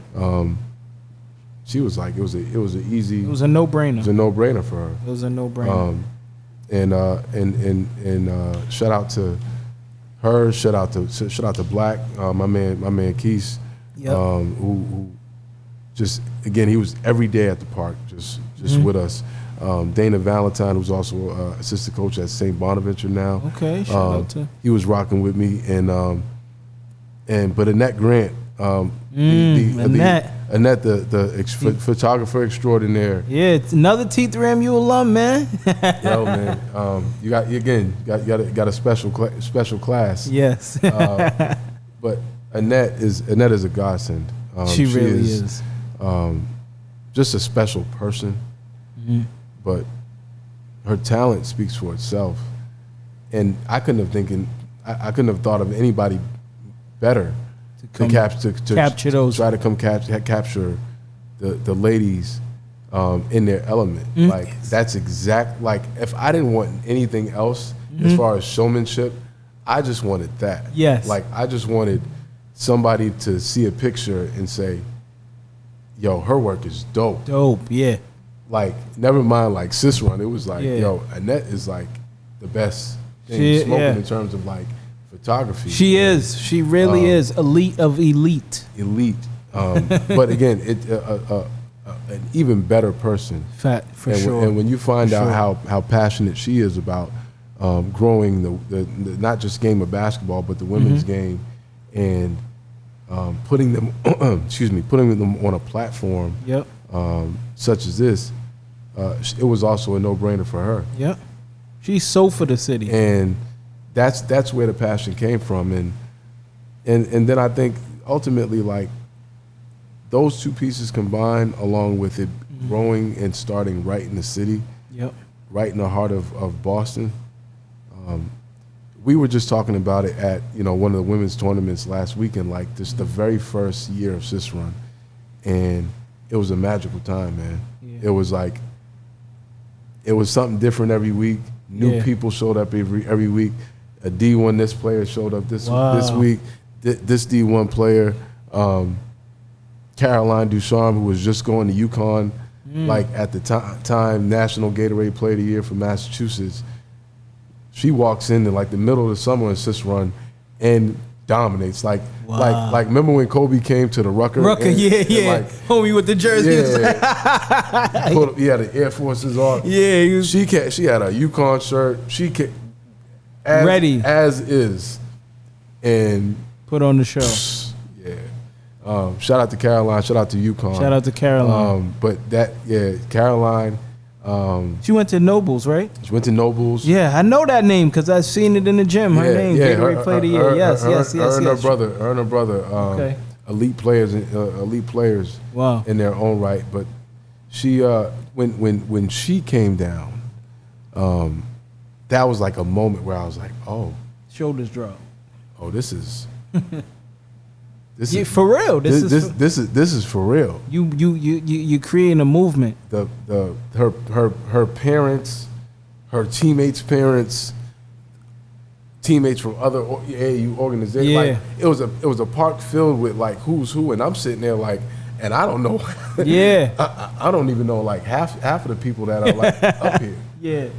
She was like, it was a no-brainer. It was a no-brainer for her. It was a no-brainer. And shout out to her. Shout out to Black, my man Keith, who just again, he was every day at the park, just with us. Dana Valentine, who's also assistant coach at St. Bonaventure now. Okay, shout out to. He was rocking with me, but Annette Grant, Annette, the photographer extraordinaire. Yeah, it's another T3MU alum, man. Yo, man, you got a special class. Yes. But Annette is a godsend. She really is. Just a special person. But her talent speaks for itself, and I couldn't have thought of anybody better to capture those. Try to capture the ladies in their element. Like that's exact. Like if I didn't want anything else as far as showmanship, I just wanted that. Yes. Like I just wanted somebody to see a picture and say, "Yo, her work is dope." Dope. Yeah. Like never mind like Sis Run. It was like, yo, Annette is like the best thing smoking in terms of like photography. She is. She really is elite of elite. Elite. But again, an even better person. For sure. And when you find out how passionate she is about growing the not just game of basketball, but the women's game, and putting them putting them on a platform such as this, it was also a no-brainer for her. Yep. She's so for the city. And that's where the passion came from. And then I think ultimately, like, those two pieces combined, along with it growing and starting right in the city, right in the heart of Boston. We were just talking about it at one of the women's tournaments last weekend, like this the very first year of Sis Run, and it was a magical time, man. It was like, it was something different every week. New people showed up every week. A D1 this player showed up this week. This D1 player, Caroline Ducharme, who was just going to UConn, like at the time National Gatorade Player of the Year for Massachusetts. She walks in like the middle of the summer in Sis Run and dominates. Like remember when Kobe came to the Rucker? And, like, homie with the jersey. He had the Air Forces on. Yeah, she had a UConn shirt. She ready as is, and put on the show. Shout out to Caroline. Shout out to UConn. Shout out to Caroline. But Caroline. She went to Nobles, right? She went to Nobles. Yeah, I know that name because I've seen it in the gym. Her name, Gatorade Player of the Year. Yes. Her and her brother, elite players in their own right. But she, when she came down, that was like a moment where I was like, oh, shoulders drop. Oh, this is. This is for real. This is for real. You creating a movement. Her parents, her teammates' parents, teammates from other AAU organizations. Yeah. Like, it was a park filled with like who's who, and I'm sitting there like, and I don't know. Yeah. I don't even know like half of the people that are like up here. Yeah.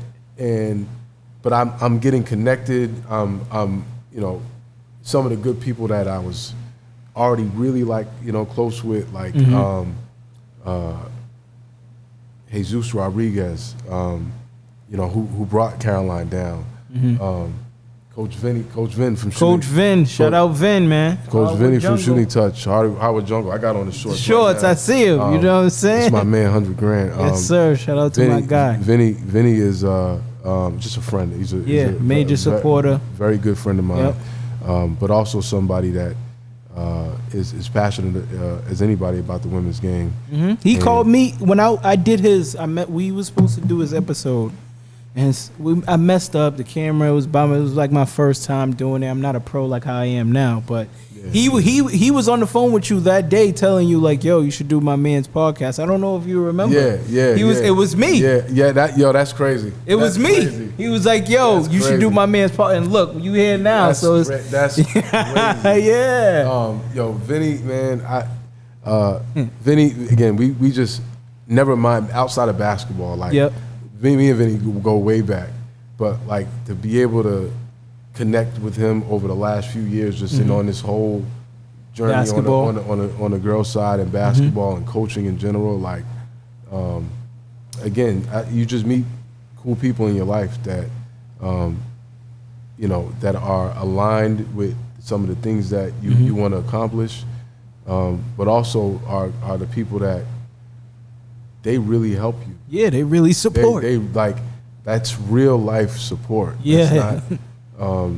But I'm getting connected. I'm some of the good people that I was already really like close with, like Jesus Rodriguez, who brought Caroline down. Coach Vin from Shooting. Coach Vin, shout out Vin, man. Coach Vinny from Shooting Touch. Howard Jungle. I got on the shorts. Right, I see him. You know what I'm saying? It's my man, 100 grand. Yes, sir. Shout out to my guy. Vinny is just a friend. He's a major supporter. Very good friend of mine. Yep. But also somebody that is passionate as anybody about the women's game. He called me when I did his. We was supposed to do his episode, and I messed up the camera. It was like my first time doing it. I'm not a pro like how I am now, but he was on the phone with you that day telling you like, yo, you should do my man's podcast. I don't know if you remember. It was me. That's crazy. It was me. Crazy. He was like, yo, you should do my man's podcast. And look, you here now. That's crazy. Vinny, man, Vinny, again, we just never mind outside of basketball. Like, me and Vinny go way back, but like to be able to connect with him over the last few years, just on this whole journey on the girls' side and basketball and coaching in general. Like, again, you just meet cool people in your life that, that are aligned with some of the things that you want to accomplish, but also are the people that they really help you. Yeah, they really support. They like, that's real life support. Yeah. It's not,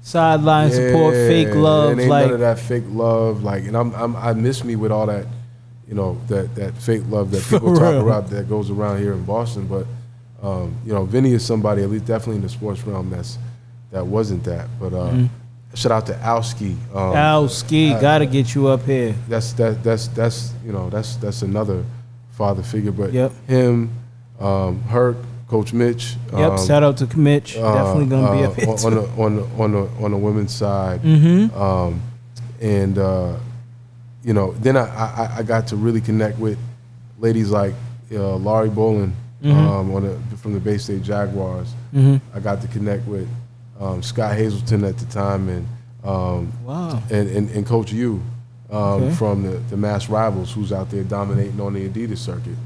sideline support, fake love. And ain't none of that fake love. Like, and I miss me with all that, that fake love that people talk about that goes around here in Boston. But, Vinny is somebody, at least definitely in the sports realm, that wasn't that. But shout out to Alski. Alski, gotta get you up here. That's another father figure. But him, Herc, Coach Mitch. Shout out to Mitch. Definitely gonna be up here on the women's side. Then I got to really connect with ladies like Laurie Bolin from the Bay State Jaguars. I got to connect with Scott Hazelton at the time, and Wow. and Coach U from the Mass Rivals, who's out there dominating on the Adidas circuit.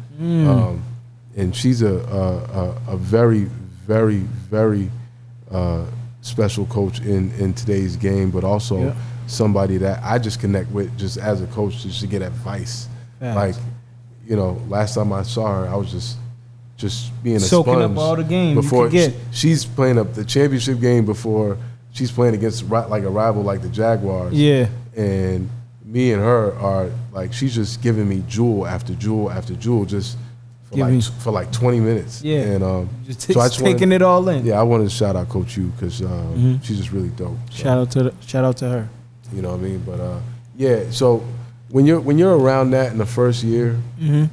And she's a very, very, very special coach in today's game, but also somebody that I just connect with just as a coach just to get advice. Like, you know, last time I saw her, I was just being a soaking sponge. up all the game before you could get. She's playing up the championship game before she's playing against like a rival like the Jaguars. Yeah. And me and her are like, she's just giving me jewel after jewel after jewel just for like 20 minutes. Yeah. And Just so I just taking it all in. Yeah, I wanted to shout out Coach U because she's just really dope. So, Shout out to her. you know what I mean? But yeah, so when you're around that in the first year, you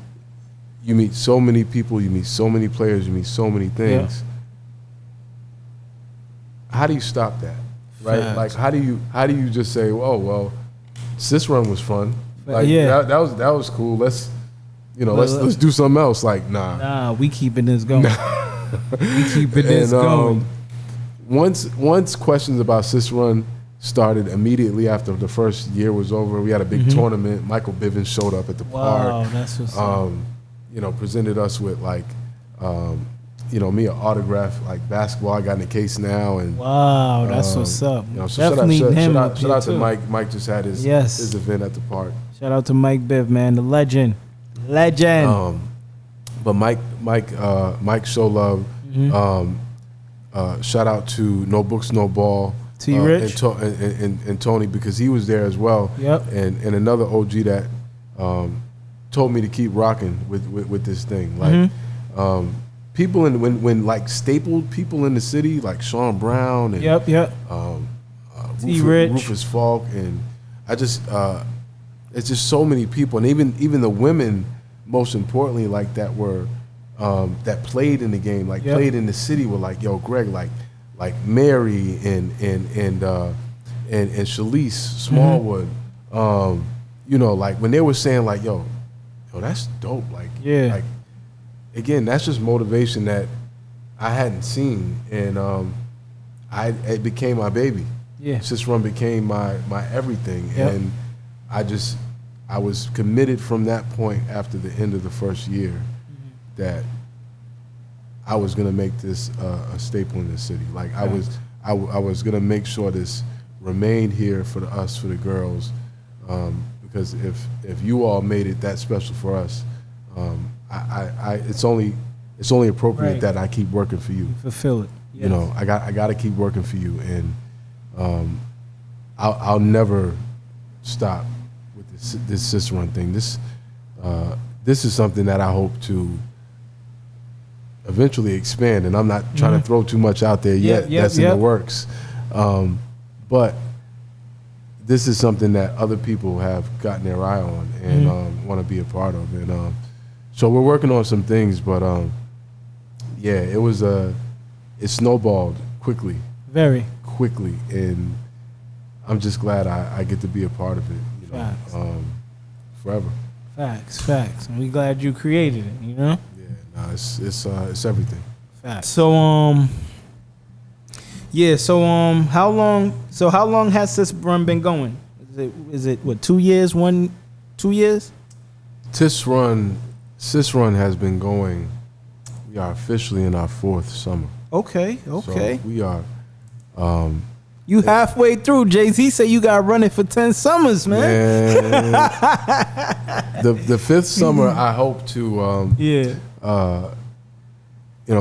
meet so many people, you meet so many players, you meet so many things. How do you stop that? Right? Facts. Like how do you just say, oh well, Sis Run was fun. Like Yeah. that was cool. Let's let's do something else. Like Nah, we keeping this going. We keeping this going. Once questions about Sis Run started immediately after the first year was over, we had a big tournament. Michael Bivens showed up at the park. Wow, that's what's up. Presented us with like, me an autograph like basketball. I got in the case now, and Wow, that's what's up. So Definitely shout out here to too. Mike. Mike just had his event at the park. Shout out to Mike Biv, man, the legend. But Mike show love. Shout out to No Books No Ball. T Rich and Tony, because he was there as well. Yep. And another OG that told me to keep rocking with this thing. Like people when like stapled people in the city like Sean Brown and T Rich, Rufus Falk, and I just it's just so many people, and even the women, most importantly, like that were that played in the game, like played in the city, were like, yo, Greg, like Mary and Shalise Smallwood, like when they were saying like, yo, that's dope, like again, that's just motivation that I hadn't seen, and it became my baby. Sis Run became my everything, and I was committed from that point after the end of the first year that I was gonna make this a staple in the city. Like I was gonna make sure this remained here for the girls, because if you all made it that special for us, it's only appropriate that I keep working for you. Fulfill it. Yes. I got to keep working for you, and I'll never stop with this Sis Run thing. This is something that I hope to eventually expand, and I'm not trying to throw too much out there yet. That's in the works, but this is something that other people have gotten their eye on and want to be a part of, and so we're working on some things. But it snowballed quickly, very quickly, and I'm just glad I get to be a part of it. Forever. Facts. And we glad you created it. It's everything. Facts. So how long has Sis Run been going? Is it what, 2 years? 2 years? Sis Run has been going. We are officially in our 4th summer. Okay. So we are. You halfway through. Jay-Z said you got running for 10 summers, man. The 5th summer, I hope to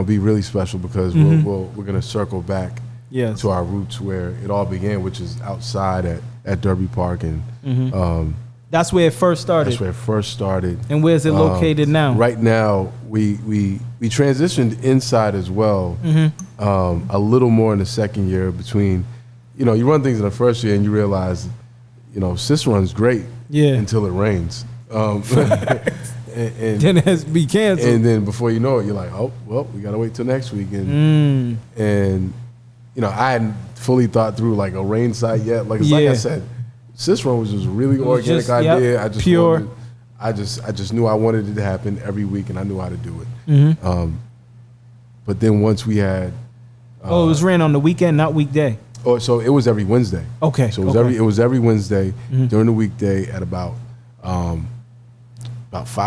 be really special, because we're gonna circle back to our roots where it all began, which is outside at Derby Park, and that's where it first started. That's where it first started. And where's it located now? Right now, we transitioned inside as well. A little more in the second year. Between, you run things in the first year and you realize, Sis Run's great until it rains. And then it has to be canceled. And then before you know it, you're like, oh, well, we got to wait till next week. And I hadn't fully thought through like a rain site yet. Like I said, Sis Run was just a really organic idea. I just pure. I just knew I wanted it to happen every week, and I knew how to do it. But then once we had It was ran on the weekend, not weekday. Oh, so it was every Wednesday. Okay. So it was every Wednesday during the weekday at about 5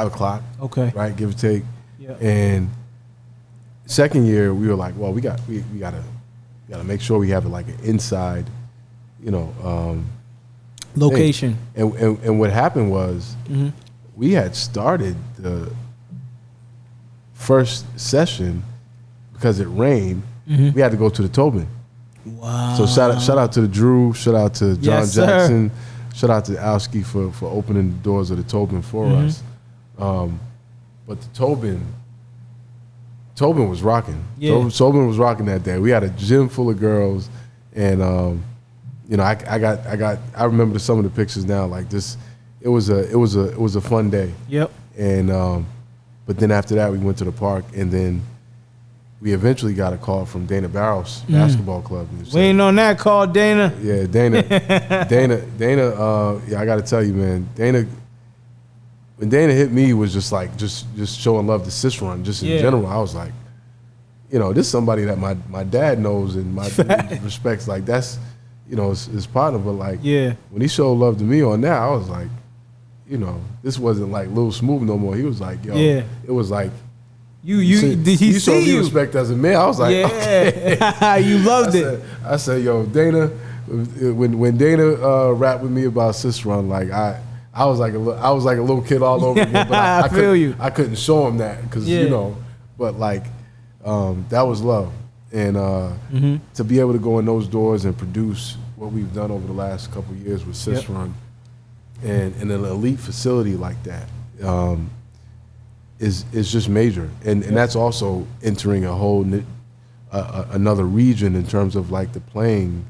o'clock. Okay. Right, give or take. Yeah. And second year we were like, well, we gotta make sure we have like an inside, location. And what happened was we had started the first session because it rained. We had to go to the Tobin. Wow. So shout out to the Drew, shout out to John Yes, Jackson, shout out to Alski for opening the doors of the Tobin for us. But the Tobin was rocking. Yeah. Tobin was rocking that day. We had a gym full of girls, and I remember some of the pictures now. Like this, it was a fun day. Yep. And but then after that, we went to the park, and then we eventually got a call from Dana Barros Basketball Club. Waiting on that call, Dana. Yeah, Dana. Yeah, I got to tell you, man, when Dana hit me, was just like just showing love to Sis Run, just in general. I was like, this is somebody that my dad knows and my respects. Like that's, his partner. But like, when he showed love to me on that, I was like, this wasn't like Lil Smooth no more. He was like, yo, it was like. Did he showed see me you? Respect as a man. I was like, okay. You loved it. I said, yo, Dana. When Dana rapped with me about Sis Run, like I was like a little kid all over again. But I feel you. I couldn't show him that because but like that was love, and to be able to go in those doors and produce what we've done over the last couple of years with Sis Run, and in an elite facility like that. Is just major, and that's also entering a whole another region in terms of like the playing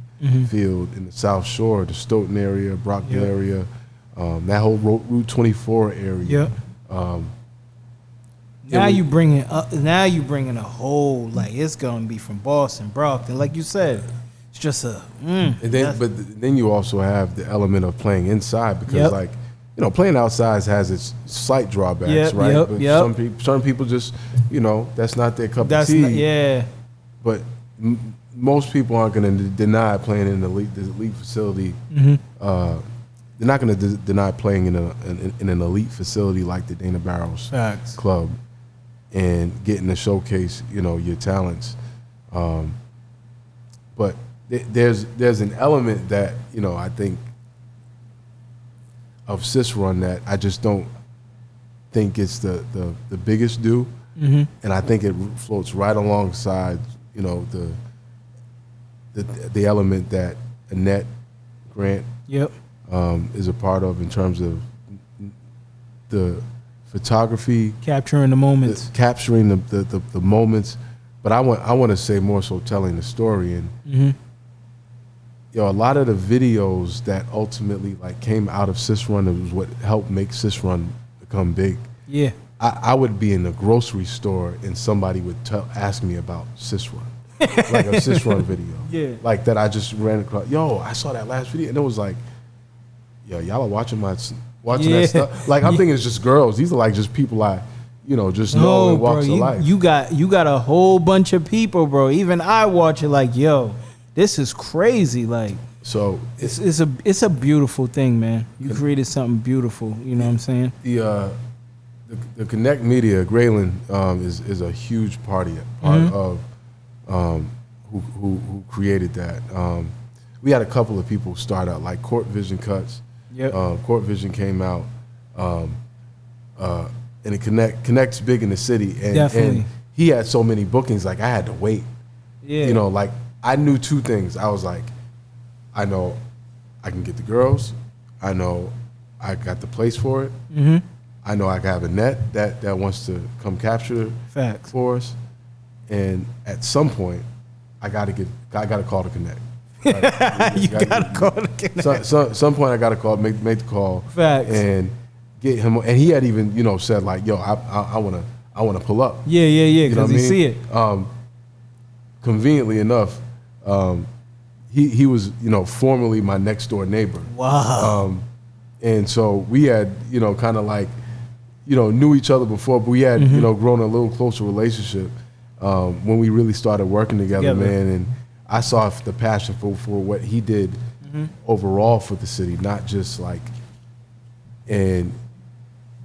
field in the South Shore, the Stoughton area, Brockville area, that whole Route 24 area. Now you bringing a whole, like, it's gonna be from Boston, Brockton, like you said. It's just a. But then you also have the element of playing inside because like. Playing outside has its slight drawbacks, right? But some people just, that's not their cup of tea. But most people aren't going to deny playing in the elite facility. They're not going to deny playing in an elite facility like the Dana Barros Club and getting to showcase, your talents. But there's an element that, I think, of Sis Run that I just don't think it's the biggest due, and I think it floats right alongside the element that Annette Grant is a part of in terms of the photography, capturing the moments, capturing the moments. But I want to say more so telling the story and. A lot of the videos that ultimately like came out of Sis Run was what helped make Sis Run become big. Yeah, I would be in the grocery store and somebody would ask me about Sis Run, like a Sis Run video, like that I just ran across. Yo, I saw that last video and it was like, yo, y'all are watching that stuff. Like I'm thinking it's just girls. These are like just people I, just know and walks of life. You got a whole bunch of people, bro. Even I watch it like, yo. This is crazy, like. So it's a beautiful thing, man. You created something beautiful. You know what I'm saying? The Connect Media, Graylin, is a huge part of who created that. We had a couple of people start out, like Court Vision Cuts. Court Vision came out, and it connects big in the city, and he had so many bookings, like I had to wait. Like. I knew two things. I was like, I know I can get the girls. I know I got the place for it. I know I have a net that wants to come capture for us. And at some point, I got to call to Connect. You got to call to Connect. Some point I got to call, make the call, and get him. And he had even said like, yo, I want to pull up. Yeah. Because he see it. Conveniently enough. He was, formerly my next door neighbor. Wow. And so we had, kind of like, knew each other before, but we had, grown a little closer relationship. when we really started working together, man. And I saw the passion for what he did overall for the city, not just like, and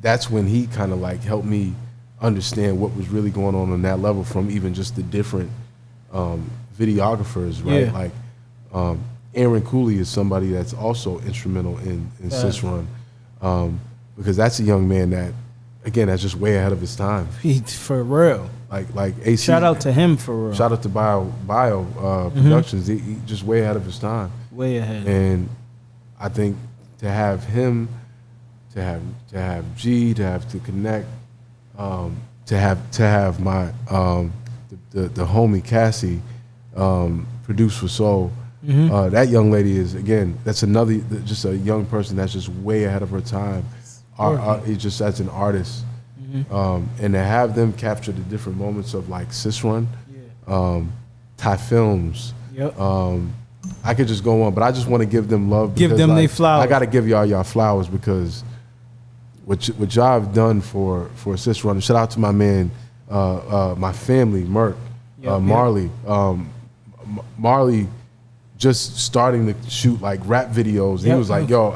that's when he kind of like helped me understand what was really going on that level from even just the different videographers, right? Yeah. Like Aaron Cooley is somebody that's also instrumental in Sis Run, because that's a young man that, again, that's just way ahead of his time. For real. Like AC. Shout out to him for real. Shout out to Bio Productions. He just way ahead of his time. Way ahead. And I think to have him, to have G, to have to connect, to have my the homie Cassie produce for Soul. That young lady is, again, that's another, just a young person that's just way ahead of her time. It's just as an artist. And to have them capture the different moments of like Sis Run, Thai films. I could just go on, but I just want to give them love. Give them their flowers. I got to give y'all flowers because what y'all have done for Sis Run. Shout out to my man, my family, Merk, Marley. Marley just starting to shoot like rap videos. He was like, "Yo,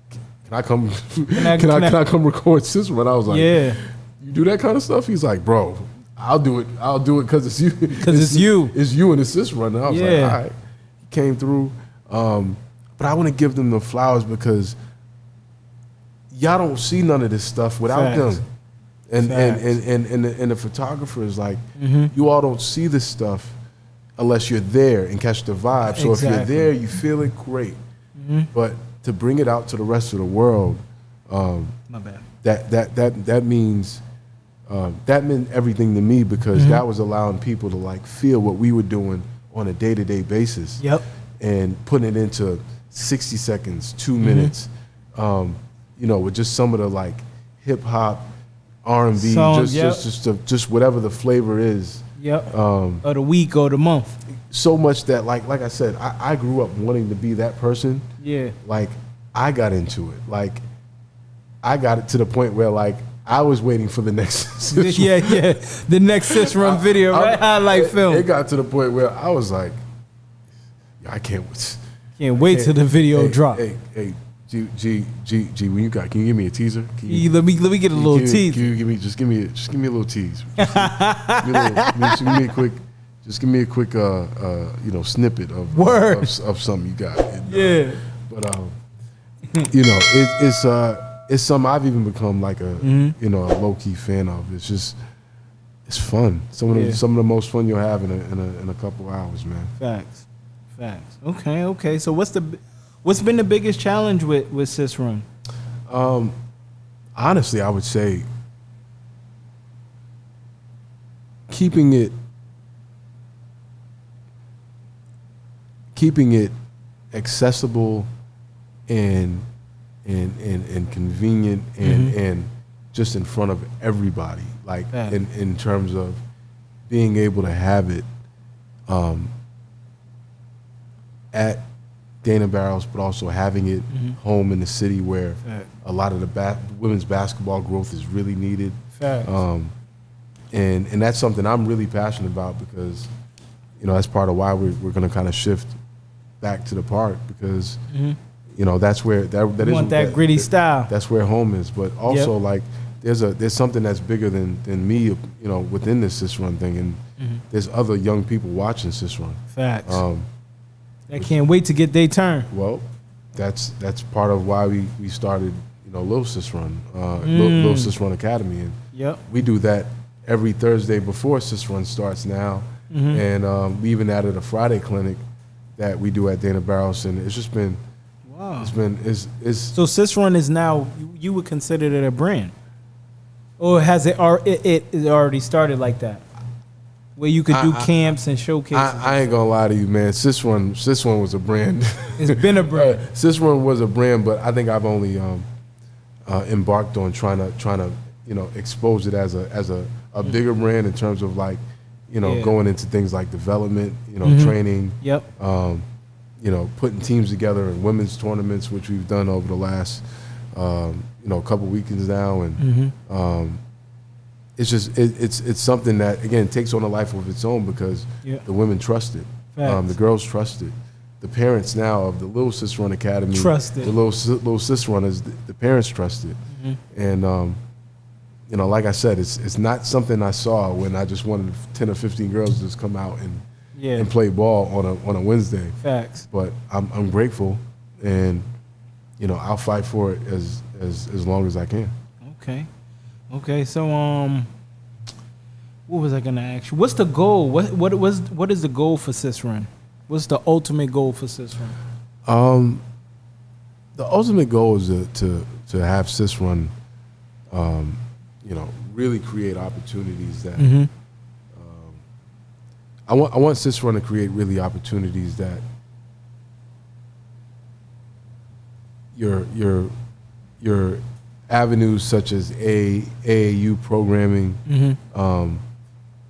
can I come? Can I come record Sis Run?" I was like, "Yeah, you do that kind of stuff." He's like, "Bro, I'll do it. I'll do it because it's you. Because it's you. It's you and the Sis Run." And I was like, "All right." He came through, but I want to give them the flowers because y'all don't see none of this stuff without them. And the photographers, like, you all don't see this stuff unless you're there and catch the vibe. So if you're there, you feel it, great. But to bring it out to the rest of the world, my bad. That means that meant everything to me because that was allowing people to like feel what we were doing on a day-to-day basis. And putting it into 60 seconds, 2 minutes, you know, with just some of the like hip hop, R&B, just whatever the flavor is. Of the week or the month. So much that like I said, I grew up wanting to be that person. Like I got into it. Like I got it to the point where like I was waiting for the next the next Sis Run video, right? Highlight film. It got to the point where I was like, I can't wait till the video drop. Hey, G, when you got, can you give me a teaser? Let me get a little tease. Just give me a little tease. Just give me a quick, you know, snippet of something you got. And, but you know, it's something I've even become like a you know, a low key fan of. It's just, it's fun. Some of the most fun you'll have in a couple hours, man. Facts. Okay. So what's been the biggest challenge with Sis Run? Honestly, I would say keeping it accessible and convenient and just in front of everybody, like in terms of being able to have it at Dana Barros, but also having it home in the city where a lot of the women's basketball growth is really needed. And that's something I'm really passionate about because, you know, that's part of why we're going to kind of shift back to the park because, you know, that's where that gritty style. That's where home is. But also like there's something that's bigger than me, you know, within this Sis Run thing, and there's other young people watching Sis Run. Facts. I can't wait to get their turn. Well, that's part of why we started, you know, Lil Sis Run, Lil Sis Run Academy, and we do that every Thursday before Sis Run starts now, and we even added a Friday clinic that we do at Dana Barros, and it's just been, so Sis Run is now, you would consider it a brand, or has it already started like that? Where you could do camps and showcases. I ain't gonna lie to you, man. Sis Run was a brand. It's been a brand. Sis Run was a brand, but I think I've only embarked on trying to you know, expose it as a bigger brand in terms of like, you know, going into things like development, you know, training. You know, putting teams together in women's tournaments, which we've done over the last you know, couple weekends now, and it's something that again takes on a life of its own because the women trust it, the girls trust it, the parents now of the Little Sis Run Academy trust it, the little Sis Runners, the parents trust it, and you know, like I said, it's not something I saw when I just wanted 10 or 15 girls to just come out and play ball on a Wednesday. Facts. But I'm grateful, and you know, I'll fight for it as long as I can. Okay. So what was I gonna ask you? What's the goal? What is the goal for Sis Run? What's the ultimate goal for Sis Run? The ultimate goal is to have Sis Run, you know, really create opportunities that I want Sis Run to create really opportunities that your avenues such as AAU programming,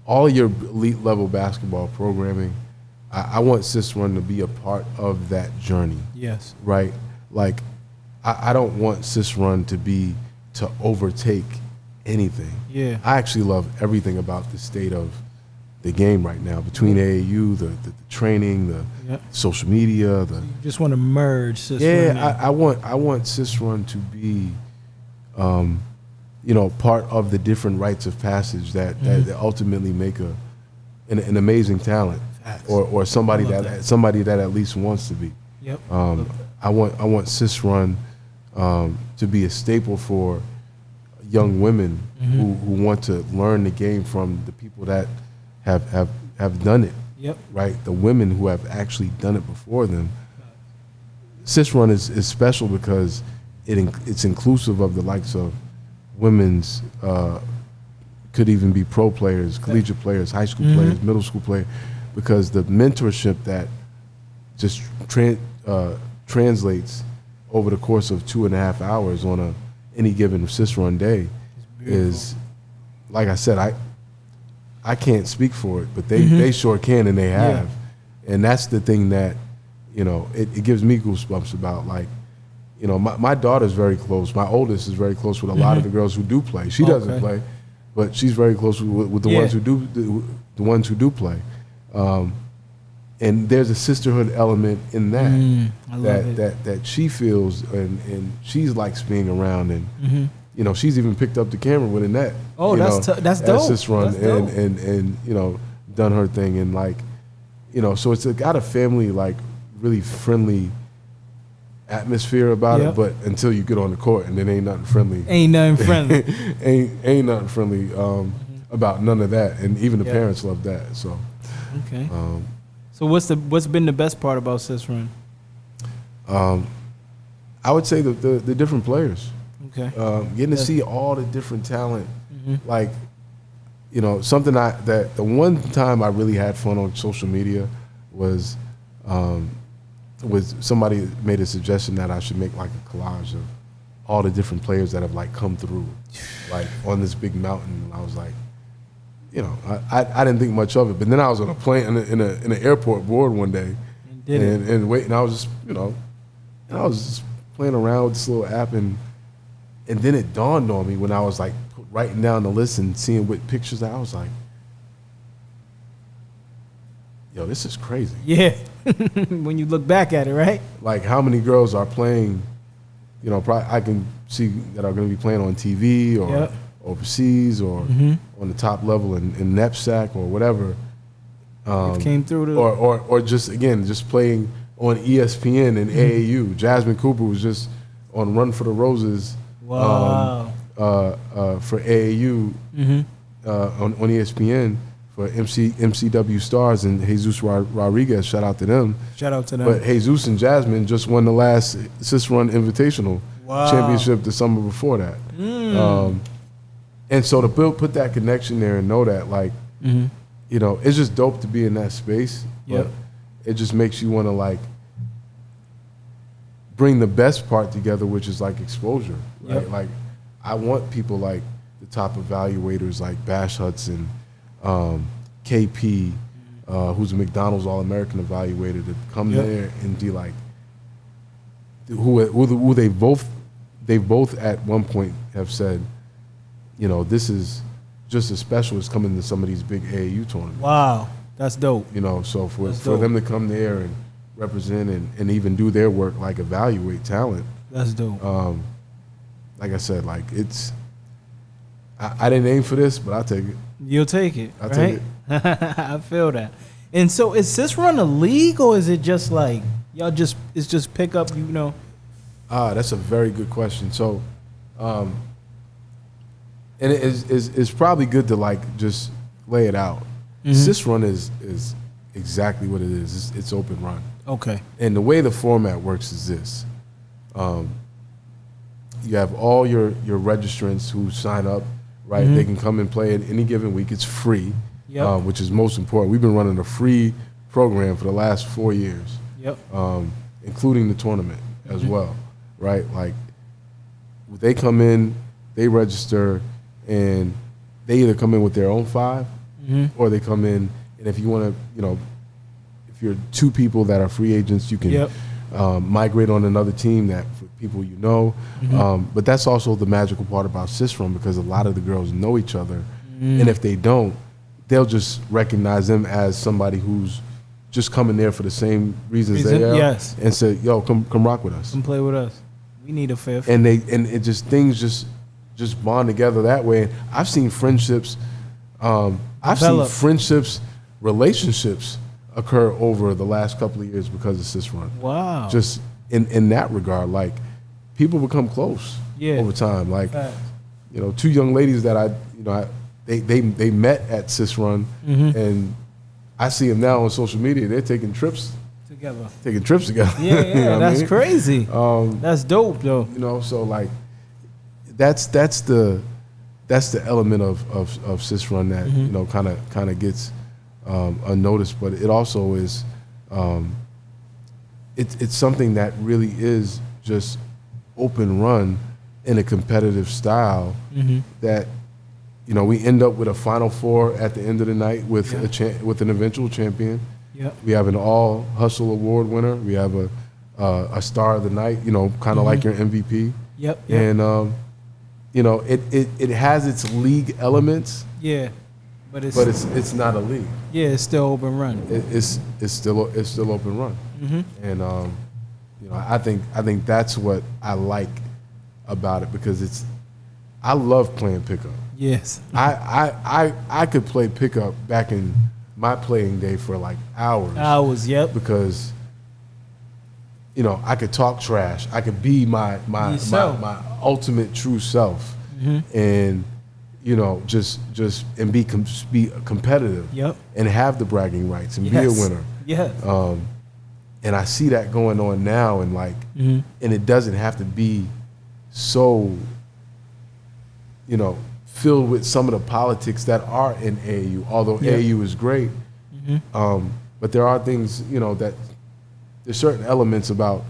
all your elite level basketball programming. I want Sis Run to be a part of that journey. Yes. Right? Like, I don't want Sis Run to overtake anything. Yeah. I actually love everything about the state of the game right now between AAU, the training, the social media. You just want to merge Sis Run. Yeah, I want Sis Run to be, you know, part of the different rites of passage that ultimately make an amazing talent, or somebody that at least wants to be. Yep. I want Sis Run to be a staple for young women who want to learn the game from the people that have done it. Yep. Right? The women who have actually done it before them. Sis Run is special because it's inclusive of the likes of women's, could even be pro players, collegiate players, high school players, middle school players, because the mentorship that just translates over the course of 2.5 hours on any given Sis Run day is, like I said, I can't speak for it, but they sure can, and they have. And that's the thing that, you know, it gives me goosebumps about. Like, you know, my daughter's very close. My oldest is very close with a lot of the girls who do play. She doesn't play, but she's very close with the ones who do the ones who do play. And there's a sisterhood element in that that she feels and she likes being around, and you know, she's even picked up the camera with a net. Oh, that's dope. Sis Run and you know, done her thing, and like, you know, so it's got a family like really friendly atmosphere about it, but until you get on the court, and then ain't nothing friendly. Ain't nothing friendly about none of that, and even the parents love that. So okay. So what's been the best part about Sis Run? I would say the different players. Okay. Getting to see all the different talent, like, you know, something that the one time I really had fun on social media was somebody made a suggestion that I should make like a collage of all the different players that have like come through, like on this big mountain. And I was like, you know, I didn't think much of it, but then I was on a plane in an airport board one day, and waiting. I was just, you know, I was just playing around with this little app, and then it dawned on me when I was like writing down the list and seeing what pictures. I was like, yo, this is crazy. Yeah, when you look back at it, right? Like how many girls are playing, you know, probably I can see that are going to be playing on TV or overseas or on the top level in Knapsack or whatever. Came through or just, again, just playing on ESPN and AAU. Jasmine Cooper was just on Run for the Roses. Wow. For AAU on ESPN for MCW Stars and Jesus Rodriguez. Shout out to them. But Jesus and Jasmine just won the last Sis Run Invitational championship the summer before that. And so to put that connection there and know that, like, you know, it's just dope to be in that space. But it just makes you want to, like, bring the best part together, which is like exposure, right? Like, I want people like the top evaluators like Bash Hudson, KP, who's a McDonald's All-American evaluator, to come there and be like, who they both at one point have said, you know, this is just as special as coming to some of these big AAU tournaments. Wow, that's dope. You know, so for dope. them to come there and represent and even do their work, like evaluate talent. That's dope. Like I said, like I didn't aim for this, but I'll take it. You'll take it, I'll right? take it. I feel that. And so is Sis Run a league, or is it just like y'all it's just pick up, you know? That's a very good question. So, and it's probably good to like just lay it out. Mm-hmm. Sis Run is exactly what it is. It's open run. Okay. And the way the format works is this. You have all your registrants who sign up, right? Mm-hmm. They can come and play at any given week. It's free, Yep. which is most important. We've been running a free program for the last 4 years, Yep. including the tournament as well, right? Like they come in, they register, and they either come in with their own 5 or they come in, and if you want to, you know, if you're 2 people that are free agents, you can migrate on another team that for people you know. But that's also the magical part about Sis Run, because a lot of the girls know each other, and if they don't, they'll just recognize them as somebody who's just coming there for the same reasons they are, yes. and say, "Yo, come rock with us." Come play with us. We need a fifth. And it just things just bond together that way. And I've seen friendships, relationships occur over the last couple of years because of Sis Run. Wow. Just in that regard, like people become close over time. Like, you know, 2 young ladies that they met at Sis Run, and I see them now on social media. They're taking trips together. Yeah, You know that's I mean? crazy. That's dope, though. You know, so like that's the element of Sis Run that you know kind of gets unnoticed, but it also is it's something that really is just open run in a competitive style that, you know, we end up with a Final Four at the end of the night with with an eventual champion. Yep. We have an all hustle award winner. We have a star of the night, you know, kind of like your MVP. Yep. And you know, it has its league elements. Yeah. But it's not a league. Yeah, it's still open run. It's still open run. And you know, I think that's what I like about it, because I love playing pickup. Yes. I could play pickup back in my playing day for like hours. Yep. Because, you know, I could talk trash. I could be my ultimate true self, and, you know, just and be competitive. Yep. And have the bragging rights and be a winner. Yes. And I see that going on now, and like, and it doesn't have to be so, you know, filled with some of the politics that are in AAU, although AAU is great. But there are things, you know, that there's certain elements about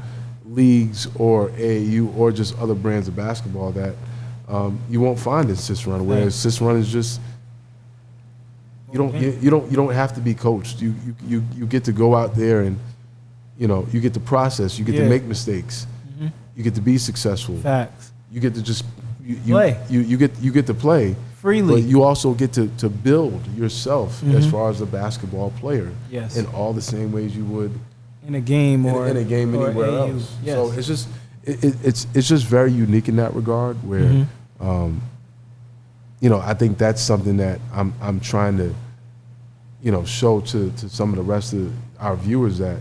leagues or AAU or just other brands of basketball that you won't find in Sis Run, whereas Sis Run is just, you don't have to be coached. You get to go out there and, you know, you get to process, you get to make mistakes, you get to be successful. Facts. You get to just play. You get to play freely, but you also get to build yourself as far as a basketball player. Yes. In all the same ways you would in a game or in a game anywhere AAU. else. Yes. So it's just very unique in that regard, where you know, I think that's something that I'm trying to, you know, show to some of the rest of our viewers, that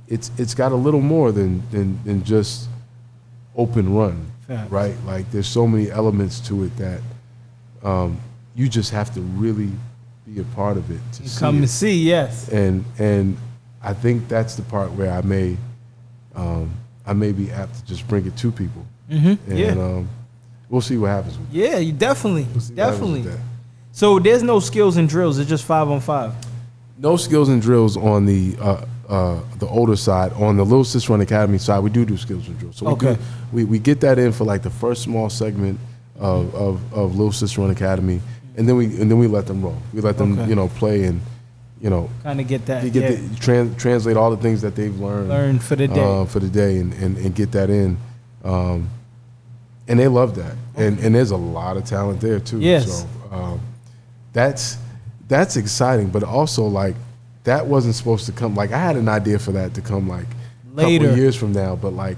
it's got a little more than just open run. Facts. Right? Like, there's so many elements to it that you just have to really be a part of it to come see and it. see. Yes. And I think that's the part where I may be apt to just bring it to people. And we'll see what happens with Yeah, you definitely. We'll see what happens with that. So there's no skills and drills. It's just 5-on-5. No skills and drills on the older side. On the Little Sis Run Academy side, we do skills and drills. So we get that in for like the first small segment of Little Sis Run Academy, and then we let them roll. We let them you know, play and, you know, kind of get that. Translate all the things that they've learned for the day and get that in. and they love that. And there's a lot of talent there too. Yes. So that's exciting, but also like that wasn't supposed to come. Like I had an idea for that to come like a Later. couple years from now, but like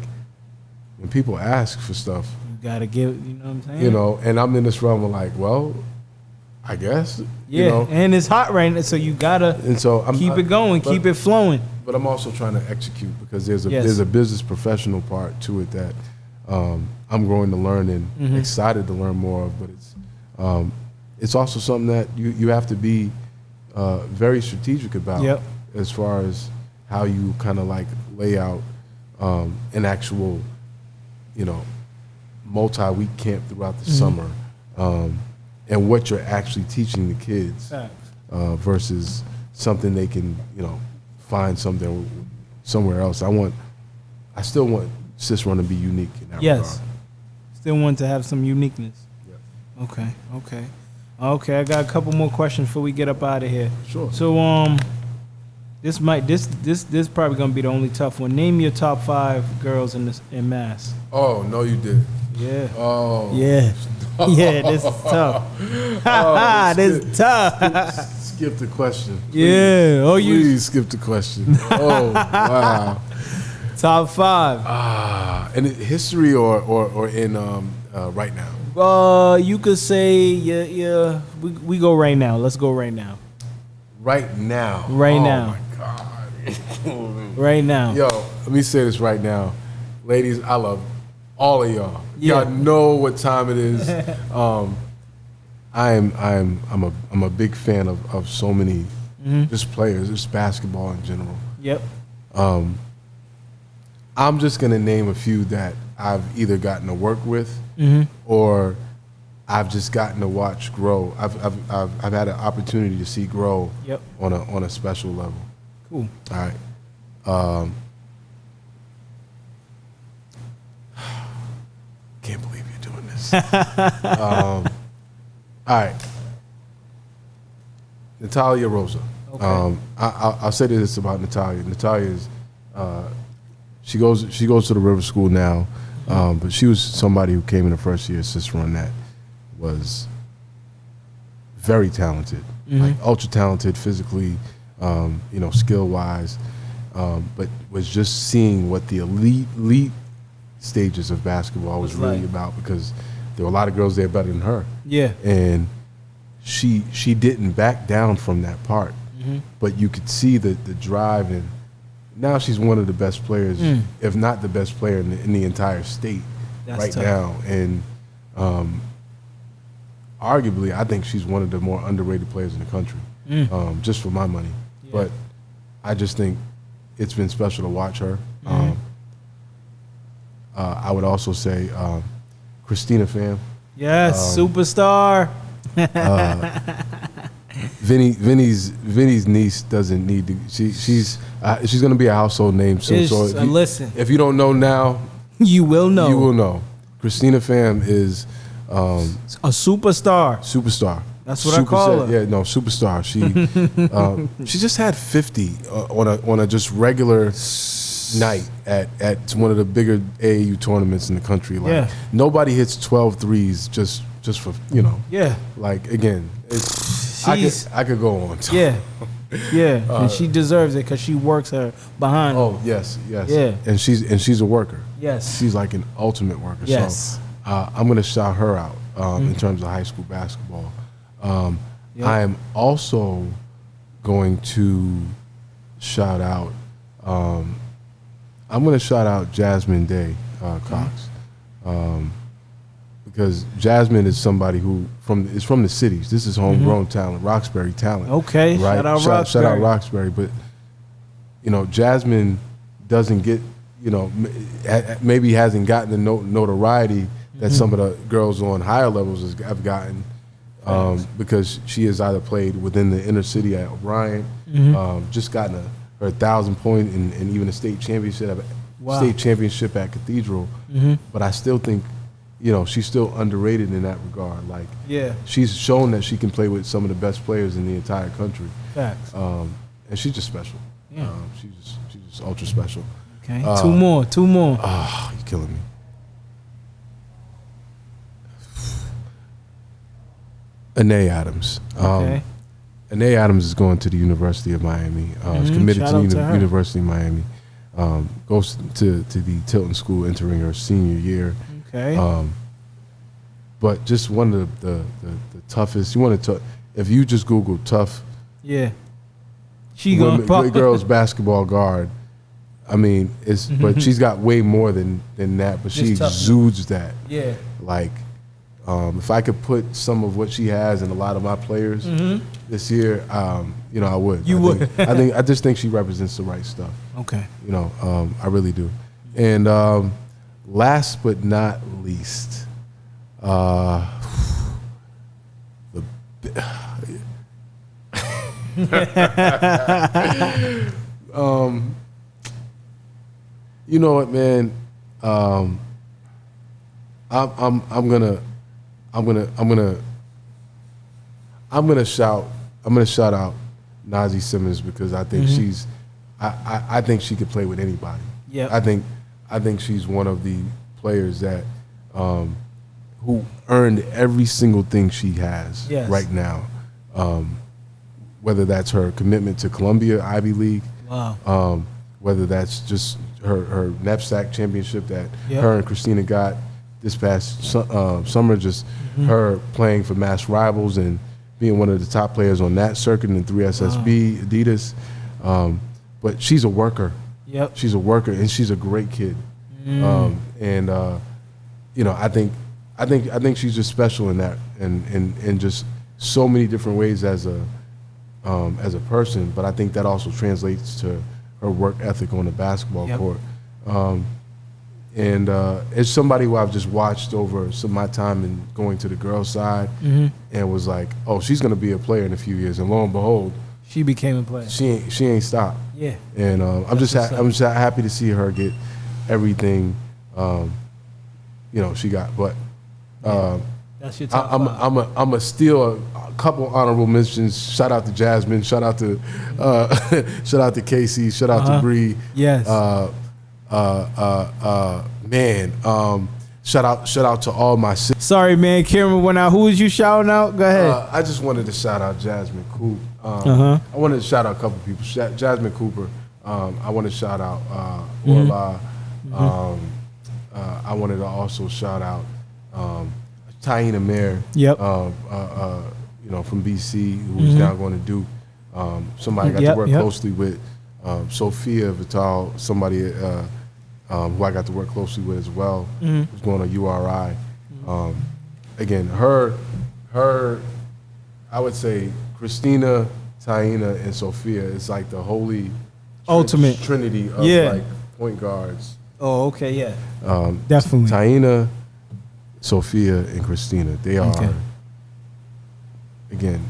when people ask for stuff, You gotta give. You know what I'm saying? you know, and I'm in this realm of like, well, I guess, Yeah, you know, and it's hot right now, so you gotta and so I'm keep it going, keep it flowing. But I'm also trying to execute because there's a Yes. there's a business professional part to it that I'm growing to learn and excited to learn more of. But it's also something that you have to be very strategic about. Yep. As far as how you kind of like lay out an actual, you know, multi-week camp throughout the summer, and what you're actually teaching the kids Facts. versus something they can, you know, find somewhere else. I still want Sis Run to be unique in that Yes. regard. Still want to have some uniqueness. Yeah. Okay. I got a couple more questions before we get up out of here. Sure. So this probably gonna be the only tough one. Name your top 5 girls in Mass. Oh no, you did. Yeah. Oh Yeah. Yeah, this is tough. This is tough. Skip the question. Yeah. Oh, you Please skip the question. Oh wow. top 5. In history or in right now. You could say yeah. We go right now. Let's go right now. Right now. Right oh now. My God. Right now. Yo, let me say this right now, ladies. I love all of y'all. Yeah. Y'all know what time it is. I'm a big fan of so many just players, just basketball in general. Yep. I'm just gonna name a few that I've either gotten to work with or I've just gotten to watch grow. I've had an opportunity to see grow Yep. on a special level. Cool. All right. Can't believe you're doing this. All right. Natalia Rosa. Okay. I'll say this about Natalia. Natalia is she goes to the River School now, but she was somebody who came in the first year of Sis Run that was very talented, like ultra talented physically, skill wise, but was just seeing what the elite stages of basketball was really like. about, because there were a lot of girls there better than her. Yeah. And she didn't back down from that part, but you could see the drive, and now she's one of the best players, if not the best player in the entire state. That's right tough. now. And arguably, I think she's one of the more underrated players in the country, just for my money. Yeah. But I just think it's been special to watch her. I would also say Christina Pham. Yes, superstar. Vinny's niece doesn't need to. She's going to be a household name soon. So Listen, if you don't know now, you will know. you will know. Christina Pham is A superstar. superstar. That's what I call her. Yeah, no, superstar. She just had 50 on a just regular night at one of the bigger AAU tournaments in the country. Like, Yeah. nobody hits 12 threes just for, Yeah. like, again, I could go on. Yeah. Yeah. And she deserves it because she works her behind. Oh, yes. Yeah. And she's a worker. Yes. She's like an ultimate worker. Yes. So I'm going to shout her out in terms of high school basketball. Yep. I am also going to shout out. I'm going to shout out Jasmine Day Cox, because Jasmine is somebody who is from the cities. This is homegrown talent, Roxbury talent. Okay, right? shout out Roxbury. Shout out Roxbury. But Jasmine doesn't get, maybe hasn't gotten the notoriety that some of the girls on higher levels have gotten, because she has either played within the inner city at O'Brien, just gotten her 1,000-point and even a state championship at Cathedral. But I still think, she's still underrated in that regard. Like, Yeah. she's shown that she can play with some of the best players in the entire country. Facts. And she's just special. Yeah. She's just ultra special. Okay. Two more. Oh, you're killing me. Anae Adams. Okay. Anae Adams is going to the University of Miami. Is committed to the University of Miami. Goes to the Tilton School, entering her senior year. Okay. But just one of the toughest. You want to if you just Google tough. Yeah. She going girls basketball guard. I mean, but she's got way more than that. But she exudes that. Yeah. Like, if I could put some of what she has in a lot of my players this year, I would. I just think she represents the right stuff. Okay. I really do. And last but not least, you know what, man? I'm gonna shout out Nazi Simmons because I think I think she could play with anybody. Yeah. I think she's one of the players that who earned every single thing she has right now. Whether that's her commitment to Columbia Ivy League, whether that's just her knapsack championship that her and Christina got this past summer, just her playing for Mass Rivals and being one of the top players on that circuit in 3SSB, Adidas. But she's a worker. Yep. She's a worker, and she's a great kid. I think she's just special in that, and just so many different ways as a person. But I think that also translates to her work ethic on the basketball court. And it's somebody who I've just watched over some of my time in going to the girls' side, and was like, oh, she's going to be a player in a few years. And lo and behold, she became a player. She ain't stopped. Yeah. And I'm just happy to see her get everything, she got. But that's your top five. I'm a steal a couple honorable mentions. Shout out to Jasmine. Shout out to Casey. Shout out to Bree. Yes. Shout out to all my sisters. Sorry, man. Camera went out. Who was you shouting out? Go ahead. I just wanted to shout out Jasmine Coop. I wanted to shout out a couple people. Jasmine Cooper. I want to shout out Orla. I wanted to also shout out Taina Mayer. Yep. From BC, who's now going to Duke. Somebody I got to work closely with. Sophia Vital, somebody who I got to work closely with as well, who's going to URI. Again, her, I would say Christina, Taina, and Sophia is like the holy ultimate trinity of like point guards. Oh, okay, yeah. Definitely. Taina, Sophia, and Christina. They are, again,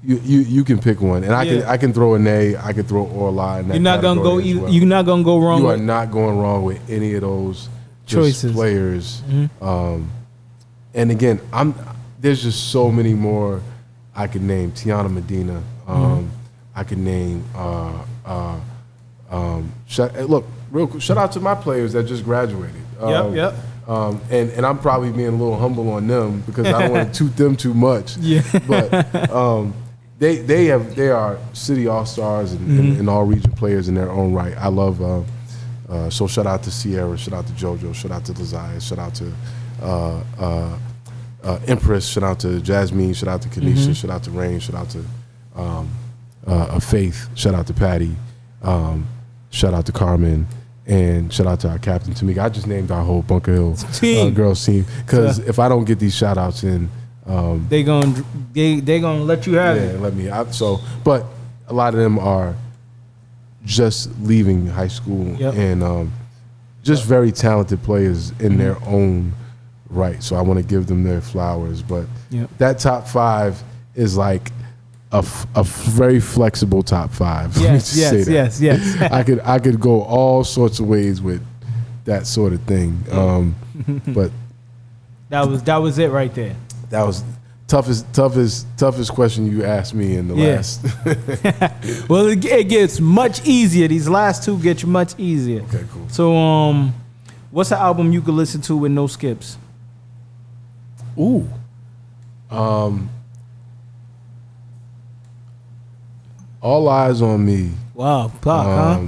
you can pick one, and I can throw Anae, I can throw Orla. In that you're not gonna go. You're not gonna go wrong. You are not going wrong with any of those choices, players. And again, there's just so many more I could name. Tiana Medina. I could name. Shout out to my players that just graduated. And I'm probably being a little humble on them because I don't want to toot them too much. Yeah. But they are city all-stars and all region players in their own right. I love so shout out to Sierra, shout out to JoJo, shout out to Desire, shout out to Empress, shout out to Jasmine, shout out to Kanisha, shout out to Rain, shout out to Faith, shout out to Patty, shout out to Carmen, and shout out to our captain Tamika. I just named our whole Bunker Hill girls team because if I don't get these shout outs in, they gonna let you have it. Let me out. So, but a lot of them are just leaving high school and just very talented players in their own right. So I want to give them their flowers. But that top five is like a very flexible top five. Yes. I could go all sorts of ways with that sort of thing. But that was it right there. That was toughest question you asked me in the last. Well, it gets much easier. These last two get you much easier. Okay, cool. So, what's an album you could listen to with no skips? Ooh. All Eyes on Me. Wow, Pac, huh?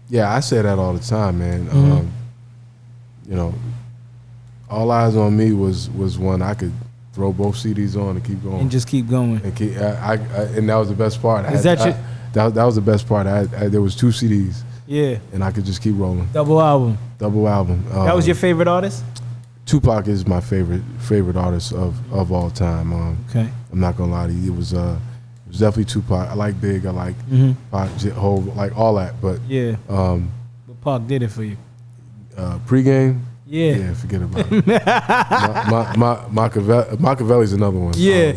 Yeah, I say that all the time, man. You know, All Eyes on Me was one I could throw both CDs on and keep going. And just keep going. And and that was the best part. That was the best part. There was 2 CDs. Yeah. And I could just keep rolling. Double album. That was your favorite artist? Tupac is my favorite artist of all time. Okay. I'm not gonna lie to you. It was definitely Tupac. I like Big. I like Pac, Hov, like all that. But yeah. But Pac did it for you. Pregame. Yeah. Yeah, forget about it. Machiavelli's another one. Yeah.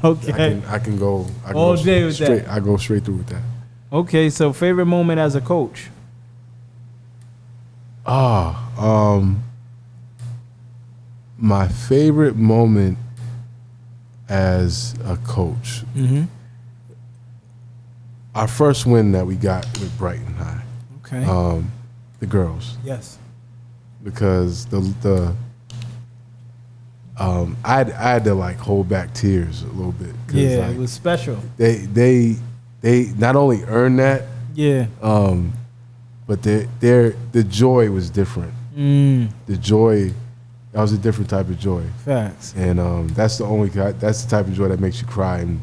Okay. I can go all day with that. I go straight through with that. Okay, so favorite moment as a coach? My favorite moment as a coach. Our first win that we got with Brighton High. Okay. The girls. Yes. Because I had to like hold back tears a little bit. Yeah, like, it was special. They not only earned that. Yeah. But the joy was different. The joy, that was a different type of joy. Facts. And that's the type of joy that makes you cry in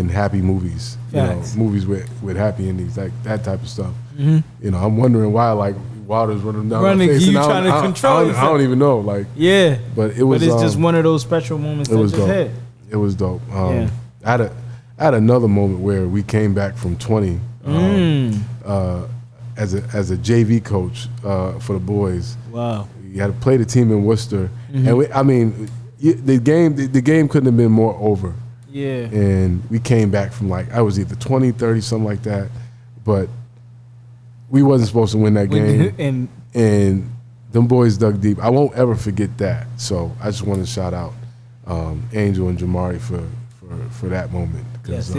happy movies. Facts. You know, movies with happy endings, like that type of stuff. You know, I'm wondering why like water's running down my face. You trying to control I don't even know. Like, yeah. But it's just one of those special moments that just hit. It was dope. Yeah. I had another moment where we came back from 20 as a JV coach for the boys. Wow. You had to play the team in Worcester, and the game couldn't have been more over. Yeah. And we came back from like, I was either 20, 30, something like that, but we wasn't supposed to win that game. and them boys dug deep. I won't ever forget that. So I just want to shout out Angel and Jamari for that moment. Yes.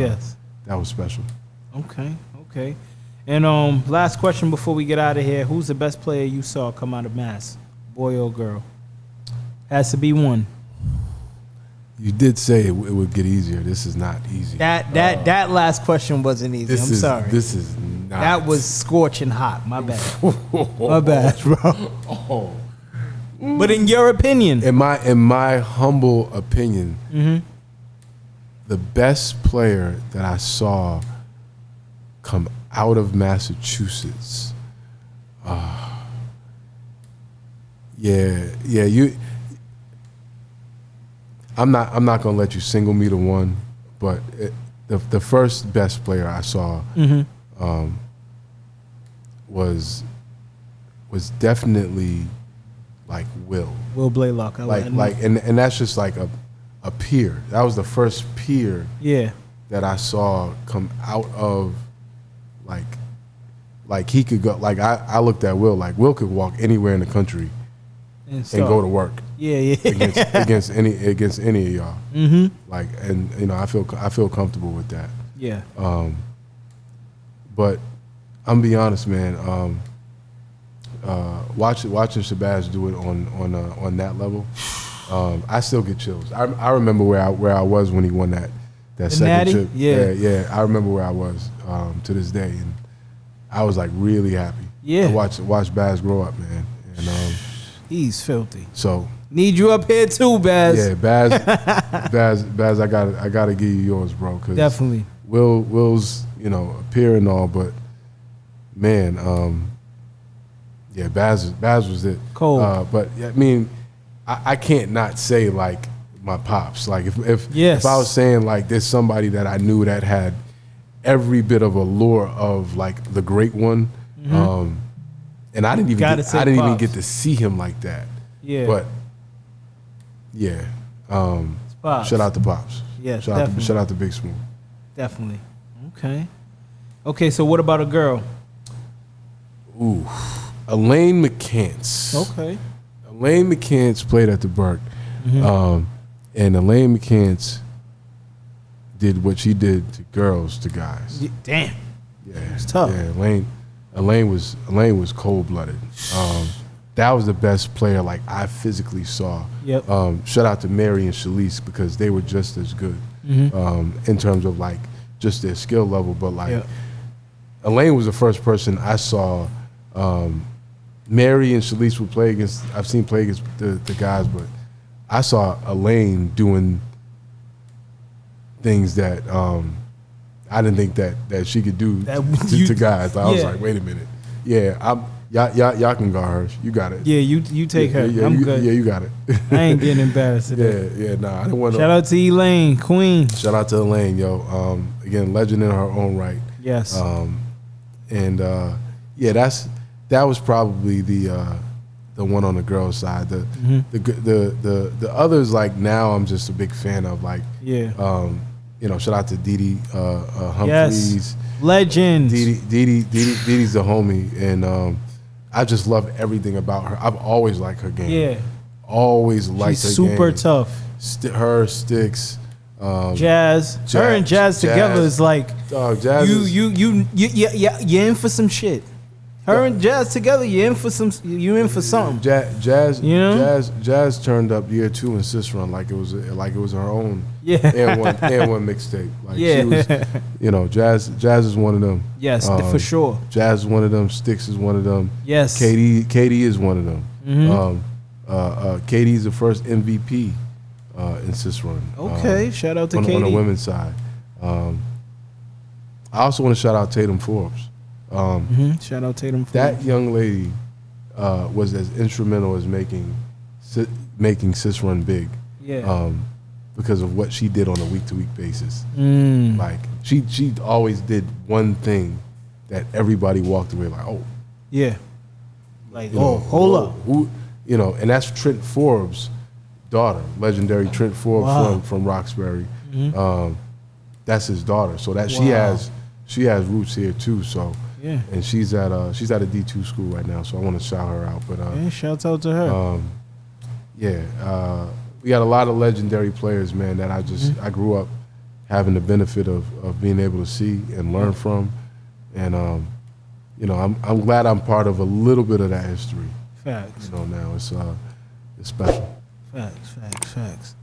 That was special. Okay. And last question before we get out of here. Who's the best player you saw come out of Mass? Boy or girl? Has to be one. You did say it would get easier. This is not easy. That last question wasn't easy. I'm sorry. This is not. That was scorching hot. My bad. My bad, bro. But in your opinion, in my humble opinion, the best player that I saw come out of Massachusetts, I'm not gonna let you single me to one, but the first best player I saw was definitely like Will Blaylock. And that's just like a peer. That was the first peer that I saw come out of like he could go. Like I looked at Will, like Will could walk anywhere in the country and go to work. Yeah. against any of y'all. Like, and you know, I feel comfortable with that. Yeah. But I'm be honest, man. Watching Shabazz do it on that level, I still get chills. I remember where I was when he won that second natty? trip. Yeah. I remember where I was to this day, and I was like really happy. Yeah. I watch Baz grow up, man, and he's filthy. So need you up here too, Baz. Yeah, Baz. I gotta give you yours, bro. Cause definitely. Will's a peer and all, but man, Baz was it. Cold. But I mean, I can't not say like my pops. Like if I was saying like there's somebody that I knew that had every bit of allure of like the great one, and I didn't even get to see him like that. Yeah. But yeah, shout out to Pops. Yeah, shout out to Big Smooth. Definitely. Okay. So what about a girl? Ooh, Elaine McCants. Okay. Elaine McCants played at the Burke, and Elaine McCants did what she did to girls to guys. Damn. Yeah, it's tough. Yeah, Elaine was cold blooded. that was the best player like I physically saw. Yep. Shout out to Mary and Shalise because they were just as good in terms of like just their skill level. But like Elaine was the first person I saw. Mary and Shalise would play against. I've seen play against the guys, but I saw Elaine doing things that I didn't think that she could do to guys. I was like, wait a minute. Yeah, y'all can guard her. You got it. Yeah, you take her. Yeah, I'm good. Yeah, you got it. I ain't getting embarrassed today. Yeah, nah. I didn't want to. Shout out to Elaine, Queen. Shout out to Elaine, yo. Again, legend in her own right. Yes. That was probably the one on the girls' side. The others, like now, I'm just a big fan of. Like, shout out to Didi Humphreys. Yes. Legends. Didi's the homie, and I just love everything about her. I've always liked her game. Yeah. Always liked her game. She's super tough. Her Sticks. Jazz. Her and Jazz together is like Jazz you're in for some shit. Her and Jazz together, you're in for something. Jazz, you know? Jazz turned up year 2 in Sis Run like it was her own. Yeah. and one mixtape. Like she was, Jazz is one of them. Yes, for sure. Jazz is one of them. Sticks is one of them. Yes. KD is one of them. KD is the first MVP in Sis Run. Okay, shout out to KD on the women's side. I also want to shout out Tatum Forbes. Shout out Tatum Forbes. That young lady was as instrumental as making Sis Run big. Yeah. Because of what she did on a week-to-week basis. Like she always did one thing that everybody walked away like, oh. Yeah. Like, hold up. Who, and that's Trent Forbes' daughter, legendary Trent Forbes from Roxbury. That's his daughter. So that she has roots here too. So and she's at a D2 school right now. So I want to shout her out. But shouts out to her. We got a lot of legendary players, man, that I grew up having the benefit of being able to see and learn from. And I'm glad I'm part of a little bit of that history. Facts. Now it's special. Facts.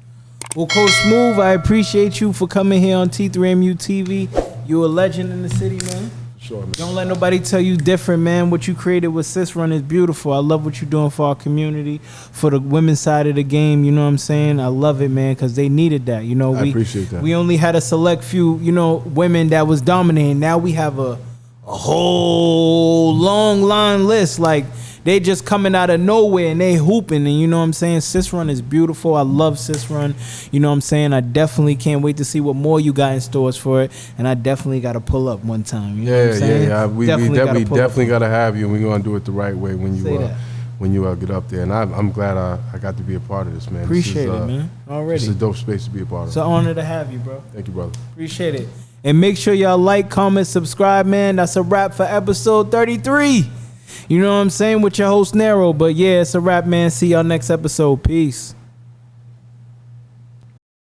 Well, Coach Smooth, I appreciate you for coming here on T3MU TV. You're a legend in the city, man. Sure, man. Don't let nobody tell you different, man. What you created with Sis Run is beautiful. I love what you're doing for our community, for the women's side of the game. You know what I'm saying? I love it, man, because they needed that. I appreciate that. We only had a select few, women that was dominating. Now we have a whole long line list. Like, they just coming out of nowhere and they hooping, and you know what I'm saying? Sis Run is beautiful. I love Sis Run. You know what I'm saying? I definitely can't wait to see what more you got in stores for it, and I definitely got to pull up one time. You know what I'm saying? Yeah. We definitely got to have you, and we're going to do it the right way when you get up there. And I'm glad I got to be a part of this, man. Appreciate it, man. Already. It's a dope space to be a part of. It's an honor to have you, bro. Thank you, brother. Appreciate it. And make sure y'all like, comment, subscribe, man. That's a wrap for episode 33. You know what I'm saying? With your host, Nero. But yeah, it's a wrap, man. See y'all next episode. Peace.